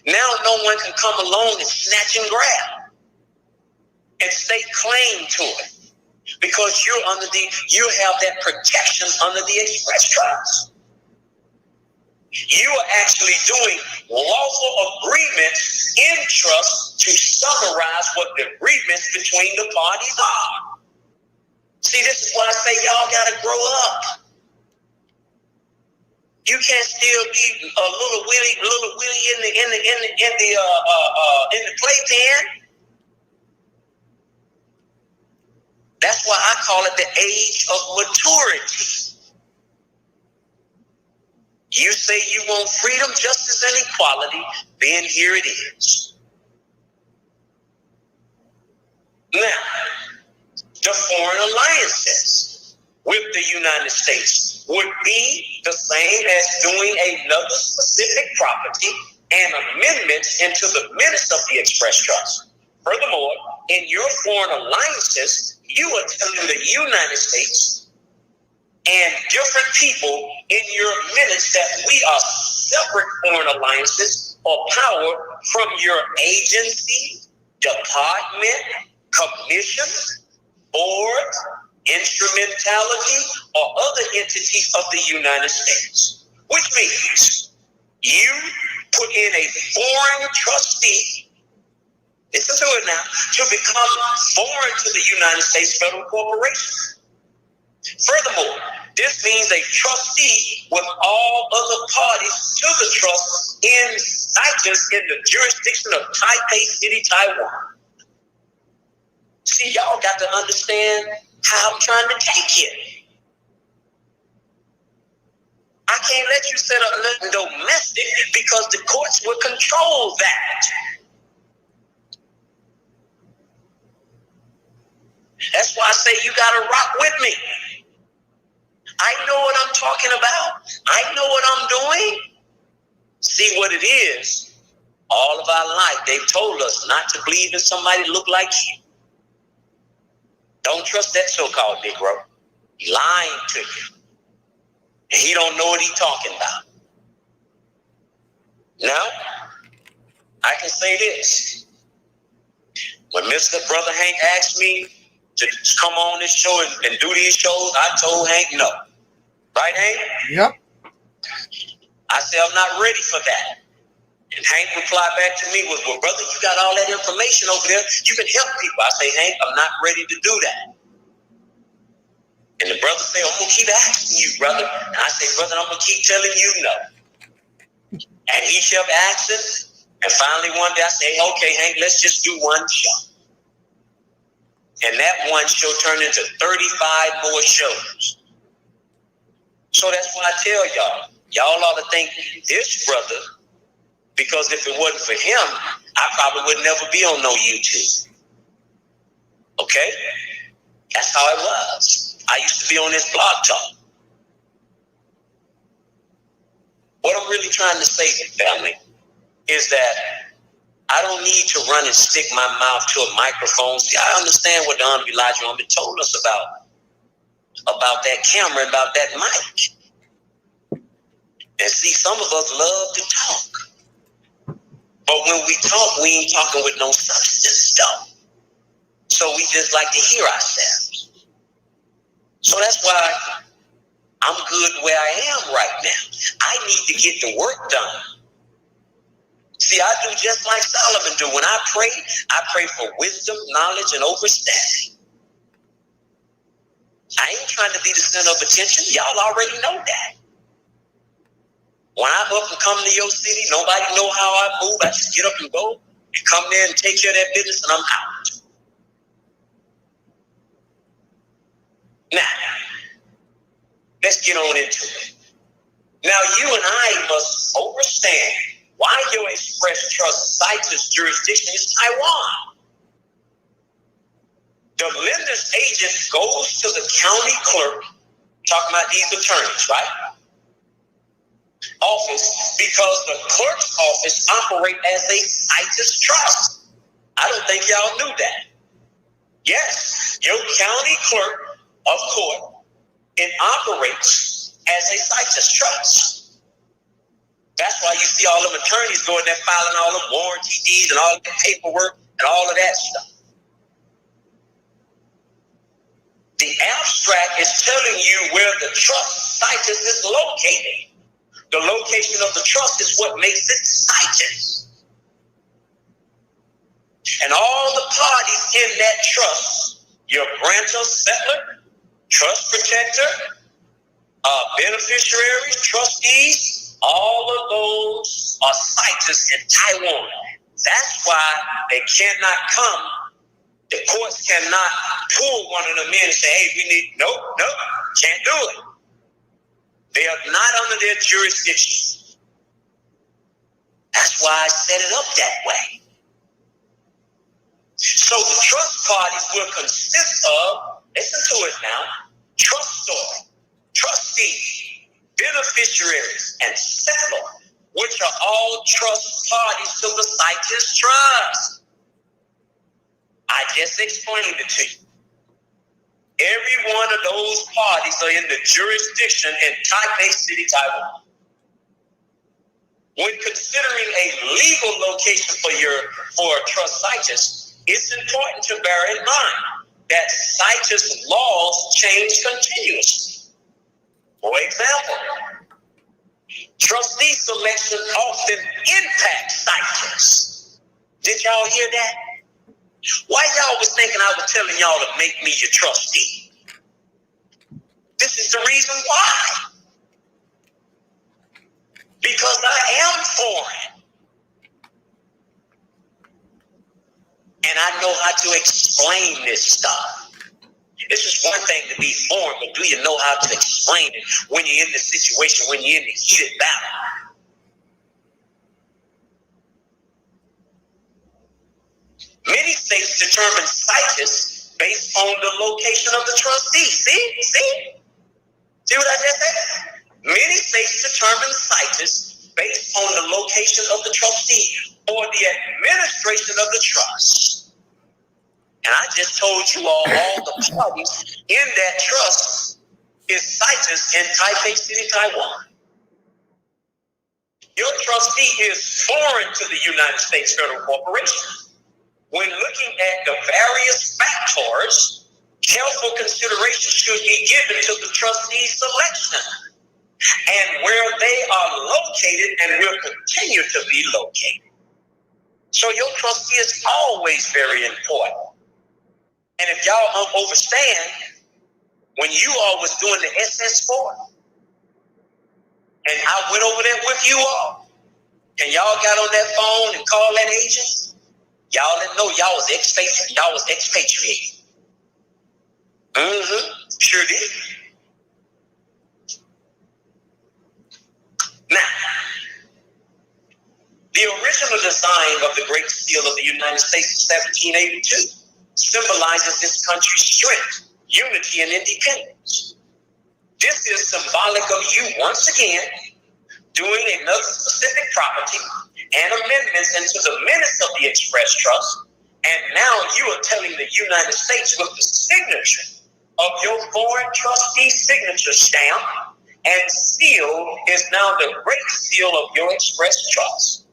Now no one can come along and snatch and grab and stake claim to it because you have that protection under the express trust. You are actually doing lawful agreements in trust to summarize what the agreements between the parties are. See, this is why I say y'all gotta grow up. You can't still be a little Willie in the playpen. That's why I call it the age of maturity. You say you want freedom, justice, and equality, then here it is. Now, the foreign alliances with the United States would be the same as doing another specific property and amendments into the minutes of the express trust. Furthermore, in your foreign alliances, you are telling the United States and different people in your minutes that we are separate foreign alliances or power from your agency, department, commission, board, instrumentality, or other entities of the United States. Which means you put in a foreign trustee, listen to it now, to become foreign to the United States Federal Corporation. Furthermore, this means a trustee with all other parties to the trust not just in the jurisdiction of Taipei City, Taiwan. See, y'all got to understand how I'm trying to take it. I can't let you set up nothing domestic because the courts will control that. That's why I say you got to rock with me. I know what I'm talking about. I know what I'm doing. See what it is. All of our life, they've told us not to believe in somebody look like you. Don't trust that so-called Negro. He's lying to you. And he don't know what he's talking about. Now, I can say this. When Mr. Brother Hank asked me to come on this show and do these shows, I told Hank no. Right, Hank? Yep. I said, I'm not ready for that. And Hank replied back to me was, well, brother, you got all that information over there. You can help people. I say, Hank, I'm not ready to do that. And the brother said, I'm going to keep asking you, brother. And I say, brother, I'm going to keep telling you no. And he kept asking. And finally one day I said, okay, Hank, let's just do one show. And that one show turned into 35 more shows. So that's why I tell y'all ought to thank this brother, because if it wasn't for him, I probably would never be on no YouTube. Okay? That's how it was. I used to be on this blog talk. What I'm really trying to say, family, is that I don't need to run and stick my mouth to a microphone. See, I understand what the Honorable Elijah Muhammad told us about that camera, about that mic. And see, some of us love to talk. But when we talk, we ain't talking with no substance stuff. So we just like to hear ourselves. So that's why I'm good where I am right now. I need to get the work done. See, I do just like Solomon do. When I pray for wisdom, knowledge, and understanding. I ain't trying to be the center of attention. Y'all already know that. When I up and come to your city, nobody know how I move. I just get up and go and come there and take care of that business, and I'm out. Now, let's get on into it. Now, you and I must understand why your express trust cites jurisdiction is Taiwan. The lender's agent goes to the county clerk, talking about these attorneys, right? Office, because the clerk's office operates as a citus trust. I don't think y'all knew that. Yes, your county clerk of court, it operates as a citus trust. That's why you see all them attorneys going there filing all them warranty deeds and all the paperwork and all of that stuff. The abstract is telling you where the trust citus is located. The location of the trust is what makes it citus. And all the parties in that trust, your grantor, settler, trust protector, beneficiaries, trustees, all of those are citus in Taiwan. That's why they cannot come. The courts cannot pull one of them in and say, hey, we need, nope, can't do it. They are not under their jurisdiction. That's why I set it up that way. So the trust parties will consist of, listen to it now, trustor, trustee, beneficiaries, and settler, which are all trust parties to the citus trust. I just explained it to you. Every one of those parties are in the jurisdiction in Taipei City, Taiwan. When considering a legal location for a trust citus, it's important to bear in mind that citus laws change continuously. For example, trustee selection often impacts citus. Did y'all hear that? Why y'all was thinking I was telling y'all to make me your trustee? This is the reason why. Because I am foreign. And I know how to explain this stuff. It's just one thing to be foreign, but do you know how to explain it when you're in the situation, when you're in the heated battle? Many states determine citus based on the location of the trustee. See what I just said? Many states determine citus based on the location of the trustee or the administration of the trust. And I just told you all the parties in that trust is citus in Taipei City, Taiwan. Your trustee is foreign to the United States Federal Corporation. When looking at the various factors, careful consideration should be given to the trustee selection and where they are located and will continue to be located. So your trustee is always very important. And if y'all understand, when you all was doing the SS4, and I went over there with you all, and y'all got on that phone and called that agent, y'all didn't know y'all was expatriated. Sure did. sign of the Great Seal of the United States in 1782 symbolizes this country's strength, unity, and independence. This is symbolic of you once again doing another specific property and amendments into the minutes of the Express Trust, and now you are telling the United States with the signature of your foreign trustee signature stamp and seal is now the Great Seal of your Express Trust.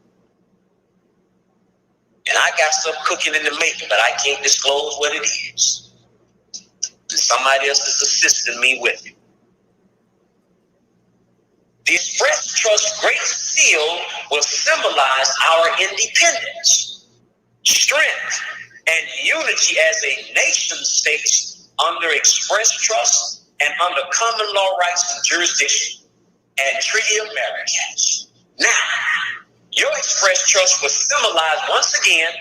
And I got some cooking in the making, but I can't disclose what it is. Somebody else is assisting me with it. The Express Trust Great Seal will symbolize our independence, strength, and unity as a nation state under Express Trust and under common law rights and jurisdiction and Treaty of Americans. Now, your Express Trust will symbolize once again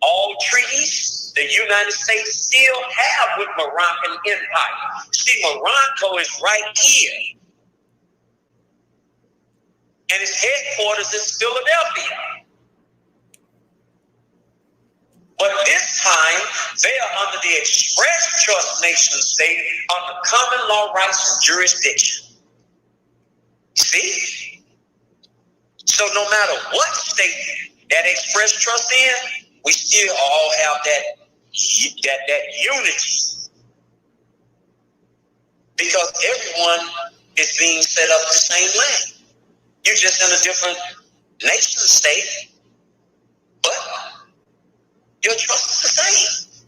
all treaties the United States still have with Moroccan Empire. See, Morocco is right here. And its headquarters is Philadelphia. But this time, they are under the Express Trust nation state under common law rights and jurisdiction. See? So no matter what state that Express Trust in, we still all have that unity. Because everyone is being set up the same way. You're just in a different nation state, but your trust is the same.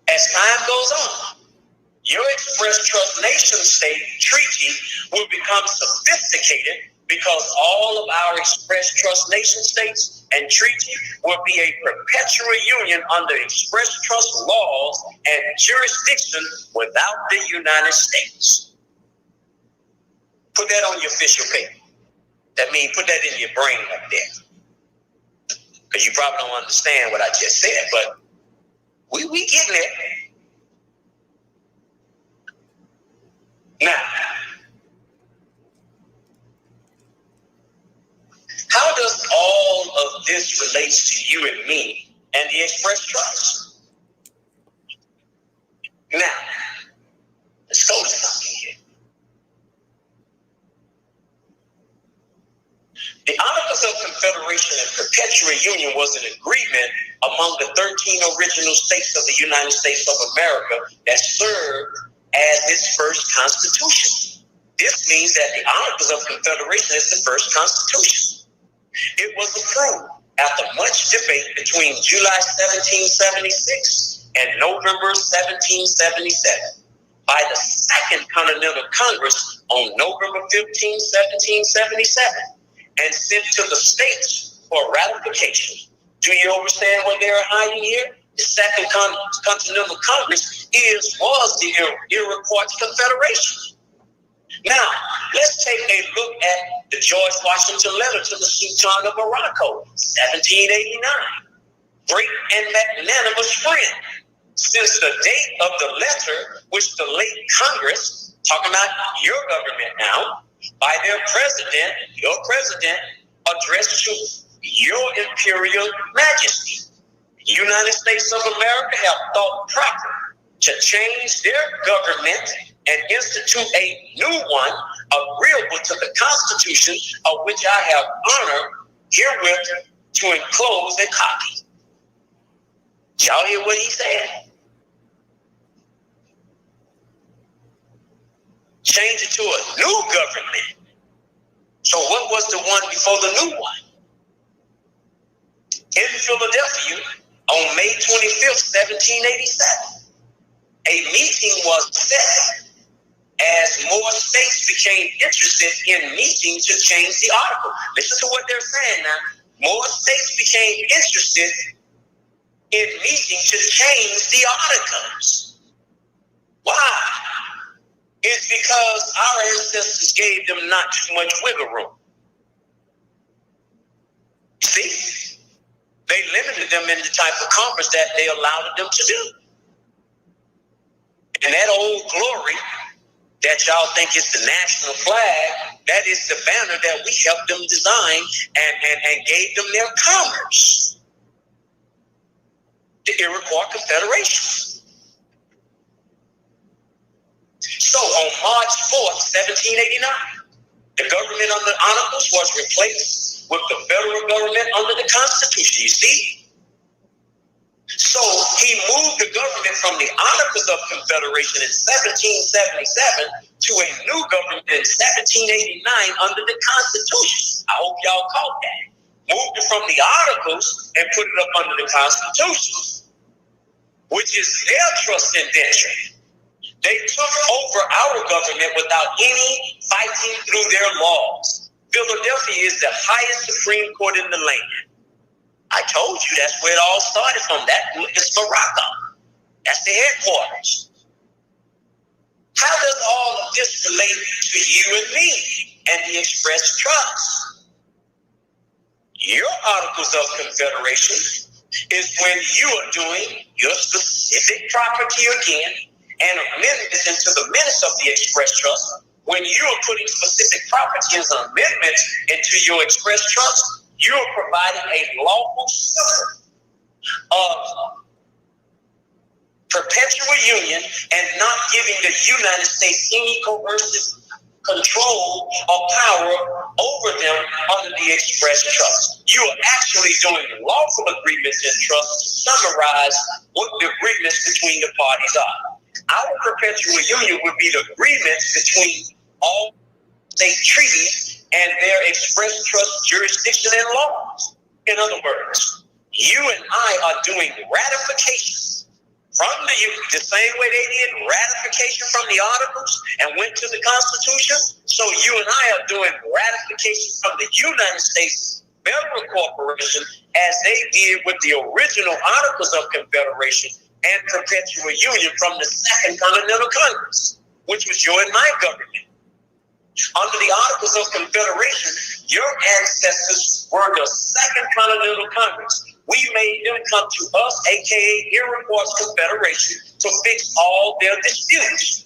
As time goes on, your Express Trust nation state treaty will become sophisticated because all of our Express Trust nation states and treaty will be a perpetual union under Express Trust laws and jurisdiction without the United States. Put that on your official paper. That means put that in your brain up there. Because you probably don't understand what I just said, but we getting it. Now, how does all of this relate to you and me and the Express Trust? Now, let's go to something here. The Articles of Confederation and Perpetual Union was an agreement among the 13 original states of the United States of America that served as its first constitution. This means that the Articles of Confederation is the first constitution. It was approved after much debate between July 1776 and November 1777 by the Second Continental Congress on November 15, 1777. And sent to the states for ratification. Do you understand what they're hiding here? The Second Continental Congress was the Iroquois Confederation. Now, let's take a look at the George Washington letter to the Sultan of Morocco, 1789. Great and magnanimous friend. Since the date of the letter, which the late Congress, talking about your government now, by their president, your president, addressed to your imperial majesty. The United States of America have thought proper to change their government and institute a new one agreeable to the Constitution, of which I have honor herewith to enclose a copy. Did y'all hear what he said? Change it to a new government. So what was the one before the new one? In Philadelphia, on May 25th, 1787, a meeting was set as more states became interested in meeting to change the article. Listen to what they're saying now. More states became interested in meeting to change the articles. Why? It's because our ancestors gave them not too much wiggle room. See? They limited them in the type of conference that they allowed them to do. And that old glory that y'all think is the national flag, that is the banner that we helped them design and gave them their commerce. The Iroquois Confederation. So on March 4th, 1789, the government under Articles was replaced with the federal government under the Constitution. You see? So he moved the government from the Articles of Confederation in 1777 to a new government in 1789 under the Constitution. I hope y'all caught that. Moved it from the Articles and put it up under the Constitution, which is their trust indenture. They took over our government without any fighting through their laws. Philadelphia is the highest Supreme Court in the land. I told you that's where it all started from. That is Morocco. That's the headquarters. How does all of this relate to you and me and the Express Trust? Your Articles of Confederation is when you are doing your specific property again and amendments into the minutes of the Express Trust. When you are putting specific properties and amendments into your Express Trust, you are providing a lawful system of perpetual union and not giving the United States any coercive control or power over them under the Express Trust. You are actually doing lawful agreements in trust to summarize what the agreements between the parties are. Our perpetual union would be the agreements between all state treaties and their express trust jurisdiction and laws. In other words, you and I are doing ratifications from the same way they did ratification from the Articles and went to the Constitution. So you and I are doing ratification from the United States Federal Corporation as they did with the original Articles of Confederation and perpetual union from the Second Continental Congress, which was your and my government. Under the Articles of Confederation, your ancestors were the Second Continental Congress. We made them come to us, aka Iroquois Confederation, to fix all their disputes.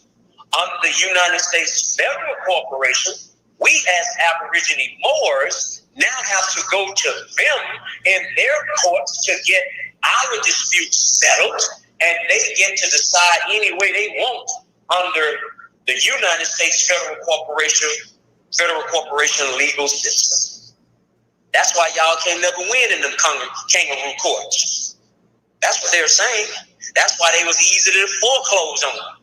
Under the United States Federal Corporation, we as Aborigine Moors now have to go to them in their courts to get our disputes settled, and they get to decide any way they want under the United States Federal Corporation legal system. That's why y'all can never win in them kangaroo courts. That's what they're saying. That's why they was easy to foreclose on.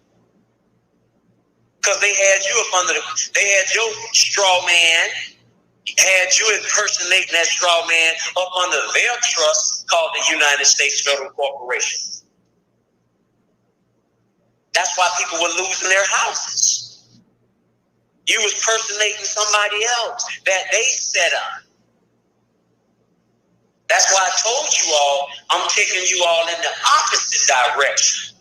Because they had you up under they had your straw man, had you impersonating that straw man up under their trust called the United States Federal Corporation. That's why people were losing their houses. You was personating somebody else that they set up. That's why I told you all, I'm taking you all in the opposite direction.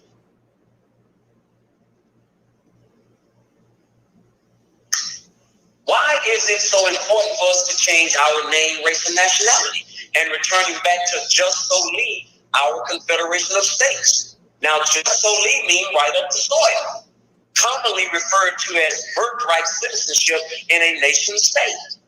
Why is it so important for us to change our name, race, and nationality and returning back to just so leave our Confederation of States? Now, just so leave means right up the soil, commonly referred to as birthright citizenship in a nation state,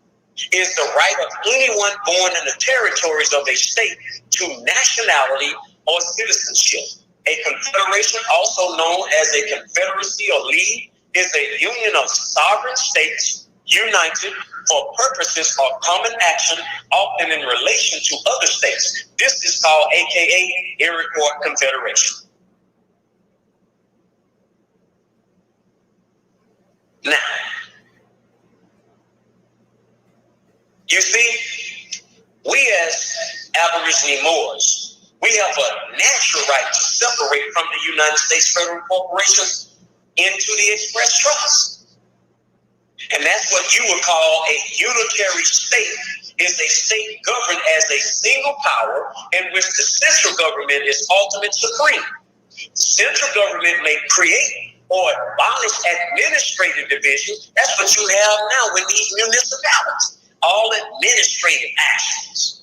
is the right of anyone born in the territories of a state to nationality or citizenship. A confederation, also known as a confederacy or league, is a union of sovereign states united for purposes of common action, often in relation to other states. This is called AKA Iroquois Confederation. Now, you see, we as Aborigine Moors, we have a natural right to separate from the United States Federal Corporation into the Express Trust. And that's what you would call a unitary state, is a state governed as a single power in which the central government is ultimate supreme. The central government may create or abolish administrative divisions. That's what you have now with these municipalities. All administrative actions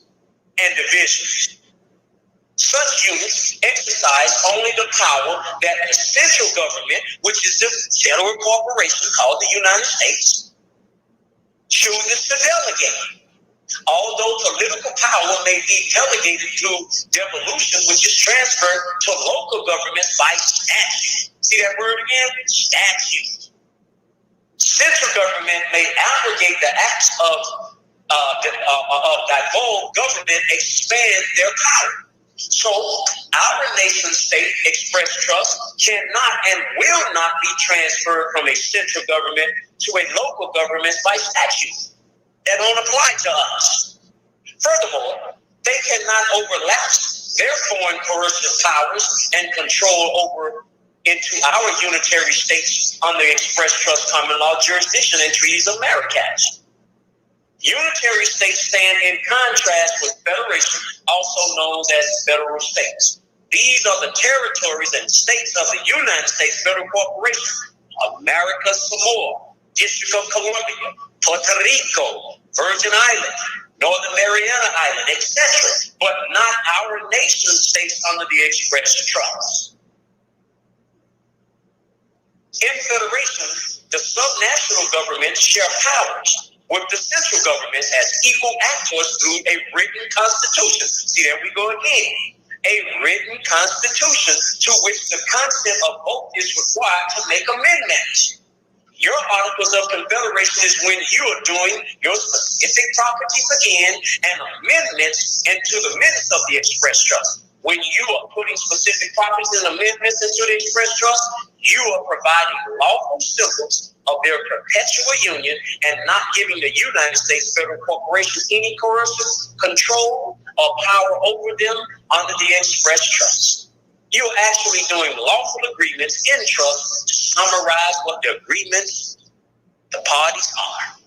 and divisions. Such units exercise only the power that the central government, which is the federal corporation called the United States, chooses to delegate. Although political power may be delegated through devolution, which is transferred to local governments by statute. See that word again? Statute. Central government may abrogate the acts of devolved government, expand their power. So our nation state express trust cannot and will not be transferred from a central government to a local government by statute. That don't apply to us. Furthermore, they cannot overlap their foreign coercive powers and control over into our unitary states under express trust common law jurisdiction and treaties of marriage. Unitary states stand in contrast with federation, also known as federal states. These are the territories and states of the United States Federal Corporation: America Samoa, District of Columbia, Puerto Rico, Virgin Islands, Northern Mariana Island, etc., but not our nation states under the express trust. In federation, the subnational governments share powers with the central governments as equal actors through a written constitution. See, there we go again. A written constitution to which the consent of both is required to make amendments. Your Articles of Confederation is when you are doing your specific properties again and amendments into the minutes of the express trust. When you are putting specific properties and amendments into the express trust, you are providing lawful symbols of their perpetual union and not giving the United States Federal Corporation any coercive control or power over them under the express trust. You're actually doing lawful agreements in trust to summarize what the agreements the parties are.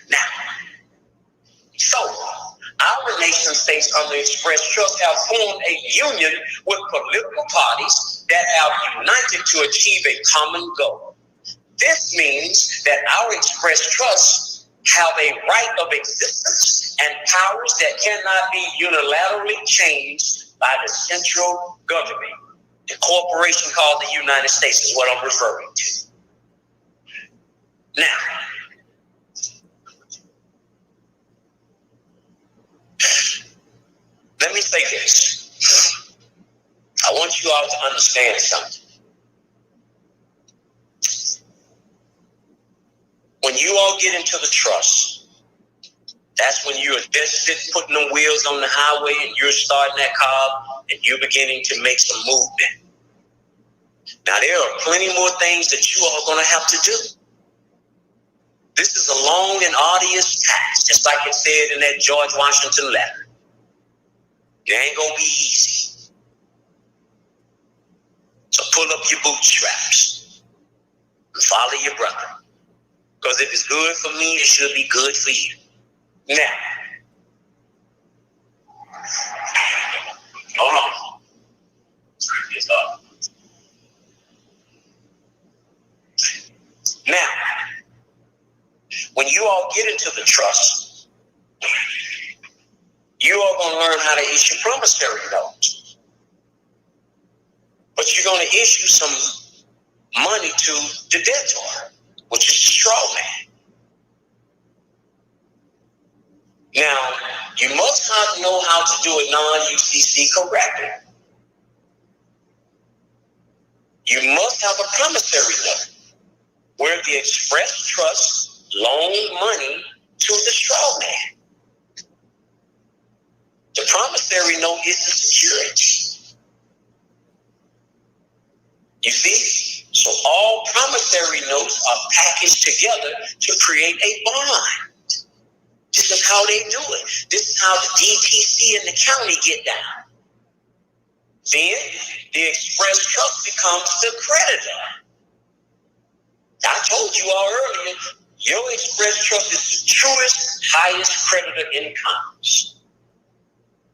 Now, so our nation states under express trust have formed a union with political parties that have united to achieve a common goal. This means that our express trusts have a right of existence and powers that cannot be unilaterally changed by the central government. The corporation called the United States is what I'm referring to. Now, let me say this. I want you all to understand something. When you all get into the trust, that's when you're just putting the wheels on the highway and you're starting that car and you're beginning to make some movement. Now, there are plenty more things that you are going to have to do. This is a long and arduous task, just like it said in that George Washington letter. It ain't going to be easy. So pull up your bootstraps and follow your brother. Because if it's good for me, it should be good for you. Now, hold on. This up. Now, when you all get into the trust, you are going to learn how to issue promissory notes. But you're going to issue some money to the debtor, which is the straw man. Now, you must not know how to do a non-UCC correctly. You must have a promissory note where the express trust loan money to the straw man. The promissory note is the security. You see? So all promissory notes are packaged together to create a bond. This is how they do it. This is how the DTC and the county get down. Then the express trust becomes the creditor. I told you all earlier, your express trust is the truest, highest creditor in commerce.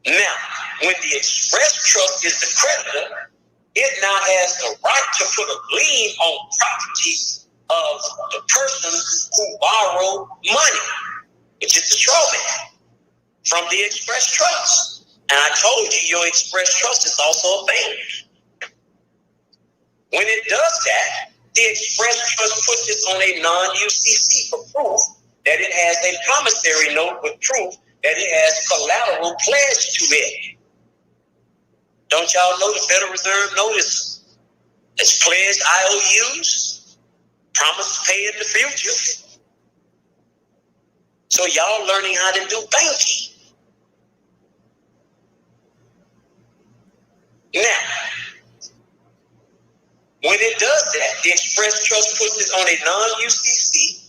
Now, when the express trust is the creditor, it now has the right to put a lien on property of the person who borrowed money, which is the straw man, from the express trust. And I told you your express trust is also a bank. When it does that, the express trust puts it on a non-UCC for proof that it has a promissory note with proof that it has collateral pledged to it. Don't y'all know the Federal Reserve notice it's pledged IOUs, promise to pay in the future? So y'all learning how to do banking. Now, when it does that, the express trust puts it on a non-UCC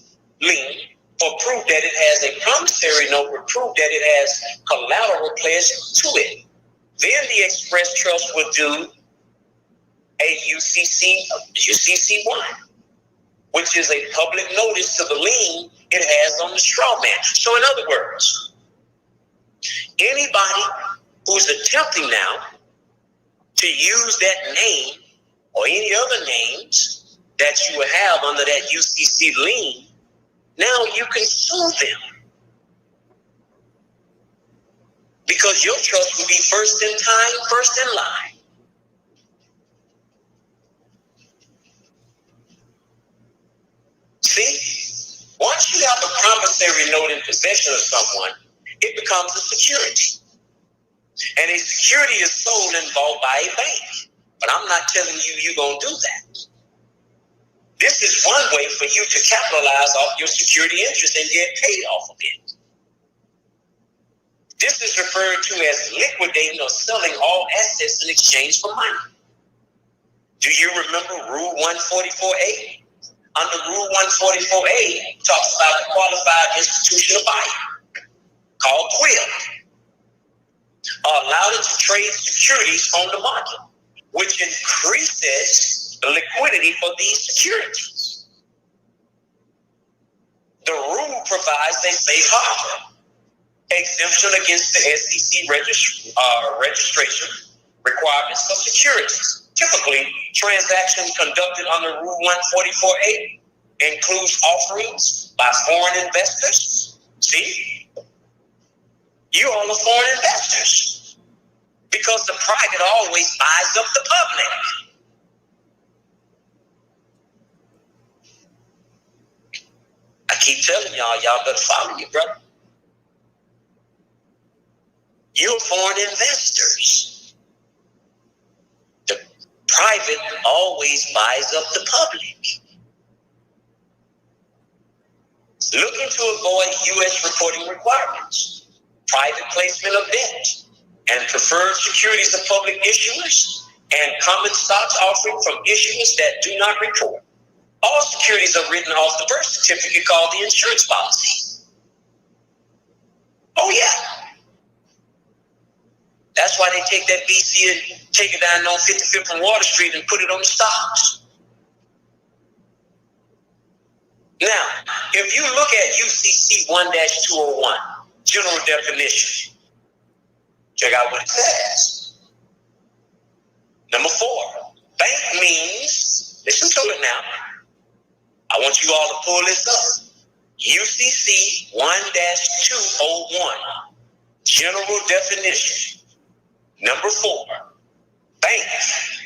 lien for proof that it has a promissory note with proof that it has collateral pledged to it. Then the express trust will do a UCC1, which is a public notice to the lien it has on the straw man. So in other words, anybody who's attempting now to use that name or any other names that you will have under that UCC lien, now you can sue them. Because your trust will be first in time, first in line. See, once you have a promissory note in possession of someone, it becomes a security. And a security is sold and bought by a bank. But I'm not telling you you're going to do that. This is one way for you to capitalize off your security interest and get paid off of it. This is referred to as liquidating or selling all assets in exchange for money. Do you remember Rule 144A? Under Rule 144A, it talks about the qualified institutional buyer, called QUIL, allowed it to trade securities on the market, which increases the liquidity for these securities. The rule provides a safe harbor, exemption against the SEC registration requirements for securities. Typically, transactions conducted under Rule 144A includes offerings by foreign investors. See? You all are foreign investors because the private always buys up the public. I keep telling y'all better follow you, brother. You're foreign investors. The private always buys up the public. Looking to avoid U.S. reporting requirements, private placement of debt, and preferred securities of public issuers, and common stocks offering from issuers that do not report. All securities are written off the birth certificate called the insurance policy. Oh, yeah. That's why they take that BC and take it down on 55th and Water Street and put it on the stocks. Now, if you look at UCC 1-201, general definition, check out what it says. Number 4, bank means, listen to it now. I want you all to pull this up. UCC 1-201, general definition. Number 4, bank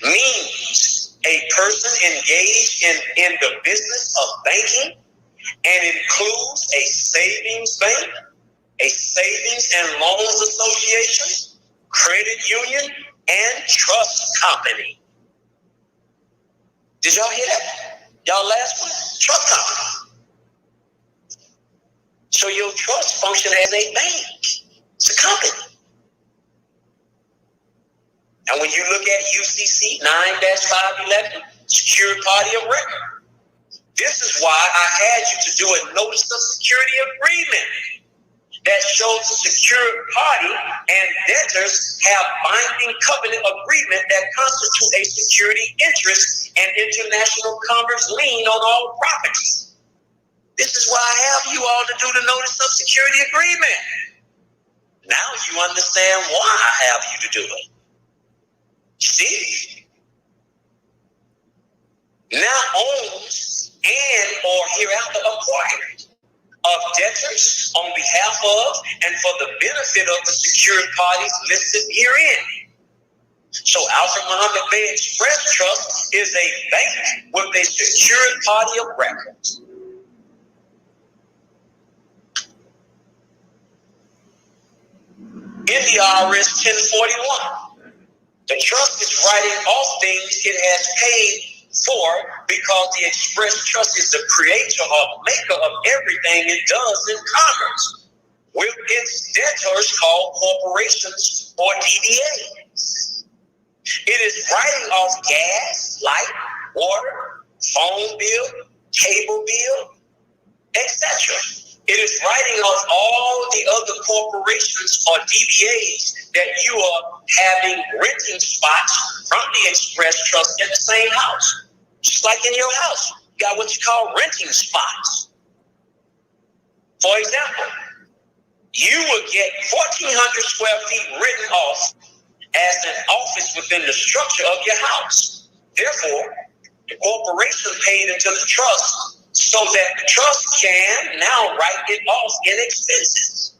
means a person engaged in the business of banking and includes a savings bank, a savings and loans association, credit union, and trust company. Did y'all hear that? Y'all last one? Trust company. So your trust function as a bank. It's a company. And when you look at UCC 9-511, secured party of record, this is why I had you to do a notice of security agreement that shows the secured party and debtors have binding covenant agreement that constitute a security interest and international commerce lien on all property. This is why I have you all to do the notice of security agreement. Now you understand why I have you to do it. You see? Now owns and or hereafter acquired of debtors on behalf of and for the benefit of the secured parties listed herein. So Alfred Muhammed Bey Express Trust is a bank with a secured party of record. In the IRS 1041, the trust is writing off things it has paid for because the express trust is the creator or maker of everything it does in commerce, with its debtors called corporations or DBAs. It is writing off gas, light, water, phone bill, cable bill, etc. It is writing off all the other corporations or DBAs that you are having renting spots from the express trust in the same house. Just like in your house, you got what you call renting spots. For example, you will get 1,400 square feet written off as an office within the structure of your house. Therefore, the corporation paid into the trust so that the trust can now write it off in expenses.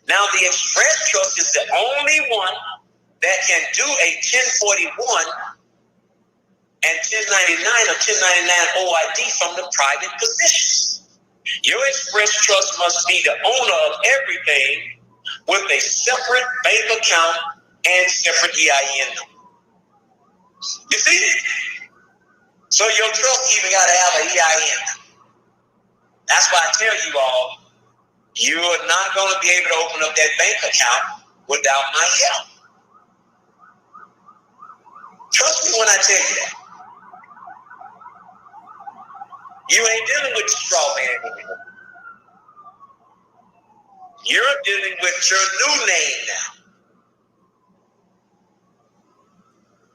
Now, the express trust is the only one that can do a 1041 and 1099 or 1099 OID from the private position. Your express trust must be the owner of everything with a separate bank account and separate EIN number. You see? So your trust even got to have an EIN. That's why I tell you all, you are not going to be able to open up that bank account without my help. Trust me when I tell you that. You ain't dealing with the straw man anymore. You're dealing with your new name now.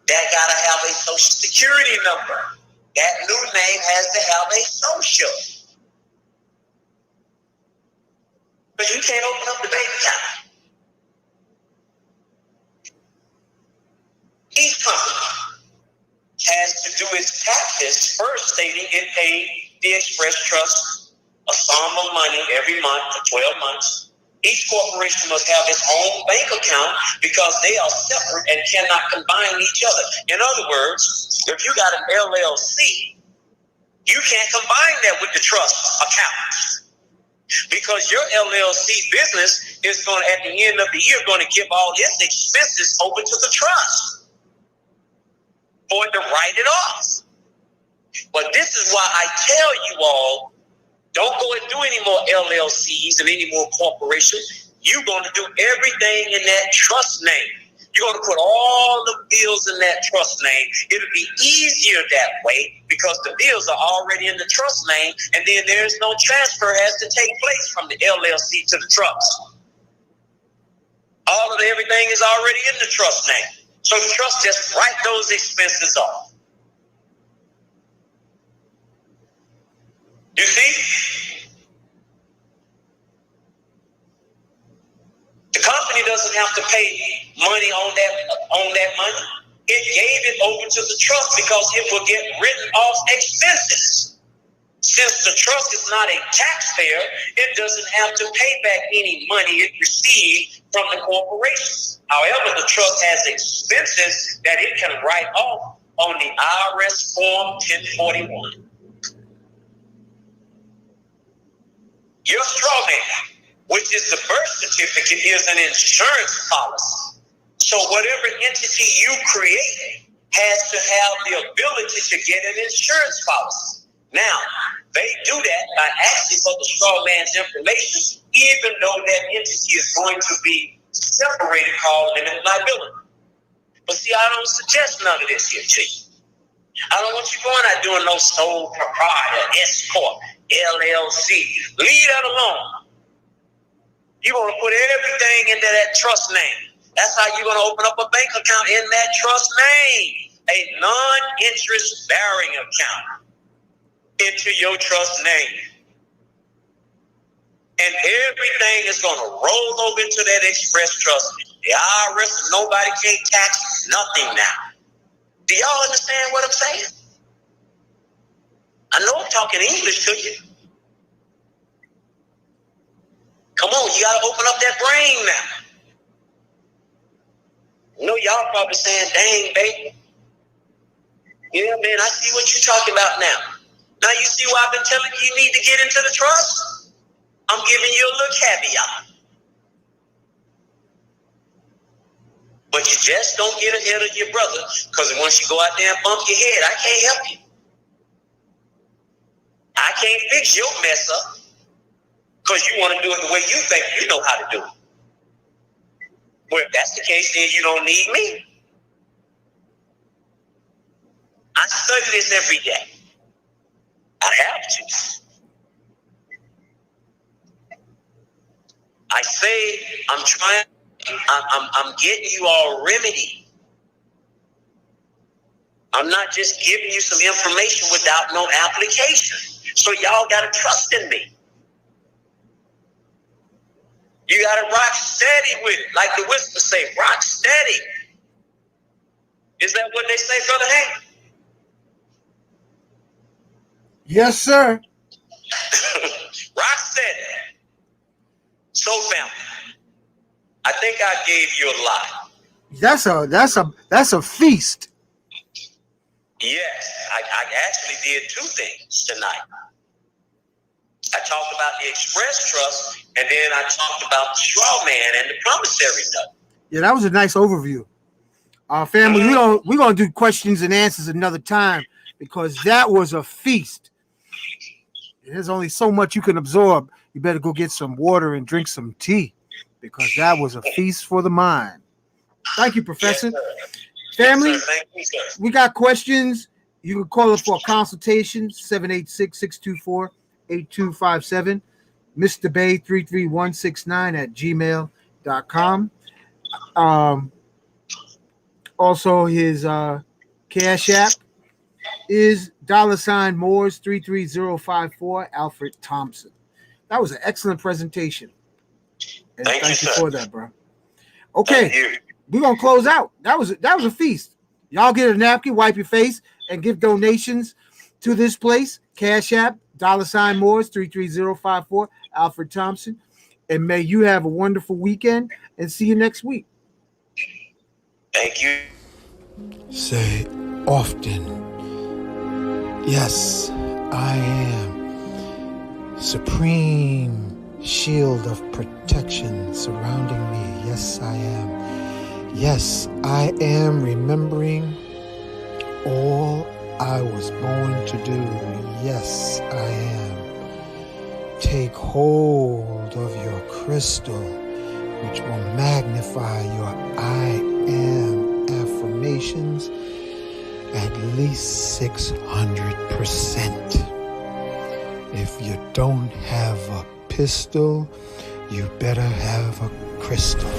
That got to have a social security number. That new name has to have a social. But you can't open up the bank account. Each company has to do its taxes first stating it paid the express trust a sum of money every month for 12 months. Each corporation must have its own bank account because they are separate and cannot combine each other. In other words, if you got an LLC, you can't combine that with the trust account. Because your LLC business is going to, at the end of the year, going to give all its expenses over to the trust for it to write it off. But this is why I tell you all, don't go and do any more LLCs and any more corporations. You're going to do everything in that trust name. You're going to put all the bills in that trust name. It'll be easier that way because the bills are already in the trust name, and then there's no transfer has to take place from the LLC to the trust. All of everything is already in the trust name. So the trust just write those expenses off. You see? The company doesn't have to pay money on that money. It gave it over to the trust because it will get written off expenses. Since the trust is not a taxpayer, it doesn't have to pay back any money it received from the corporation. However, the trust has expenses that it can write off on the IRS Form 1041. Your straw man, which is the birth certificate, is an insurance policy. So whatever entity you create has to have the ability to get an insurance policy. Now, they do that by asking for the straw man's information, even though that entity is going to be separated, called limited liability. But see, I don't suggest none of this here to you. I don't want you going out doing no sole proprietor, S-corp, LLC. Leave that alone. You're going to put everything into that trust name. That's how you're going to open up a bank account in that trust name. A non-interest bearing account into your trust name. And everything is going to roll over into that express trust. The IRS, nobody can't tax nothing now. Do y'all understand what I'm saying? I know I'm talking English to you. Come on, you got to open up that brain now. You know, y'all probably saying, dang, baby. Yeah, man, I see what you're talking about now. Now you see why I've been telling you need to get into the trust? I'm giving you a little caveat. But you just don't get ahead of your brother, because once you go out there and bump your head, I can't help you. I can't fix your mess up because you want to do it the way you think you know how to do it. Well, if that's the case, then you don't need me. I study this every day. I have to. I say I'm getting you all remedy. I'm not just giving you some information without no application. So y'all got to trust in me. You got to rock steady with it. Like the whispers say, rock steady. Is that what they say, Brother Hank? Yes, sir. Rock steady. So, family, I think I gave you a lot. That's a feast. Yes, I actually did two things tonight. I talked about the express trust, and then I talked about the straw man and the promissory note. Yeah, that was a nice overview. Family, we're gonna do questions and answers another time because that was a feast. There's only so much you can absorb. You better go get some water and drink some tea because that was a feast for the mind. Thank you, Professor. Yes, Family, yes, thank you, sir. We got questions. You can call us for a consultation, 786-624-8257. Mr. Bay 33169@gmail.com. Also, his Cash App is $Moors 33054 Alfred Thompson. That was an excellent presentation. And thank you for that, bro. Okay, we're gonna close out. That was a feast. Y'all get a napkin, wipe your face, and give donations to this place. Cash App, $Moors 33054 Alfred Thompson. And may you have a wonderful weekend and see you next week. Thank you. Say often, yes, I am. Supreme shield of protection surrounding me. Yes, I am. Yes, I am remembering all I was born to do. Yes, I am. Take hold of your crystal, which will magnify your I am affirmations at least 600%. If you don't have a pistol, you better have a crystal.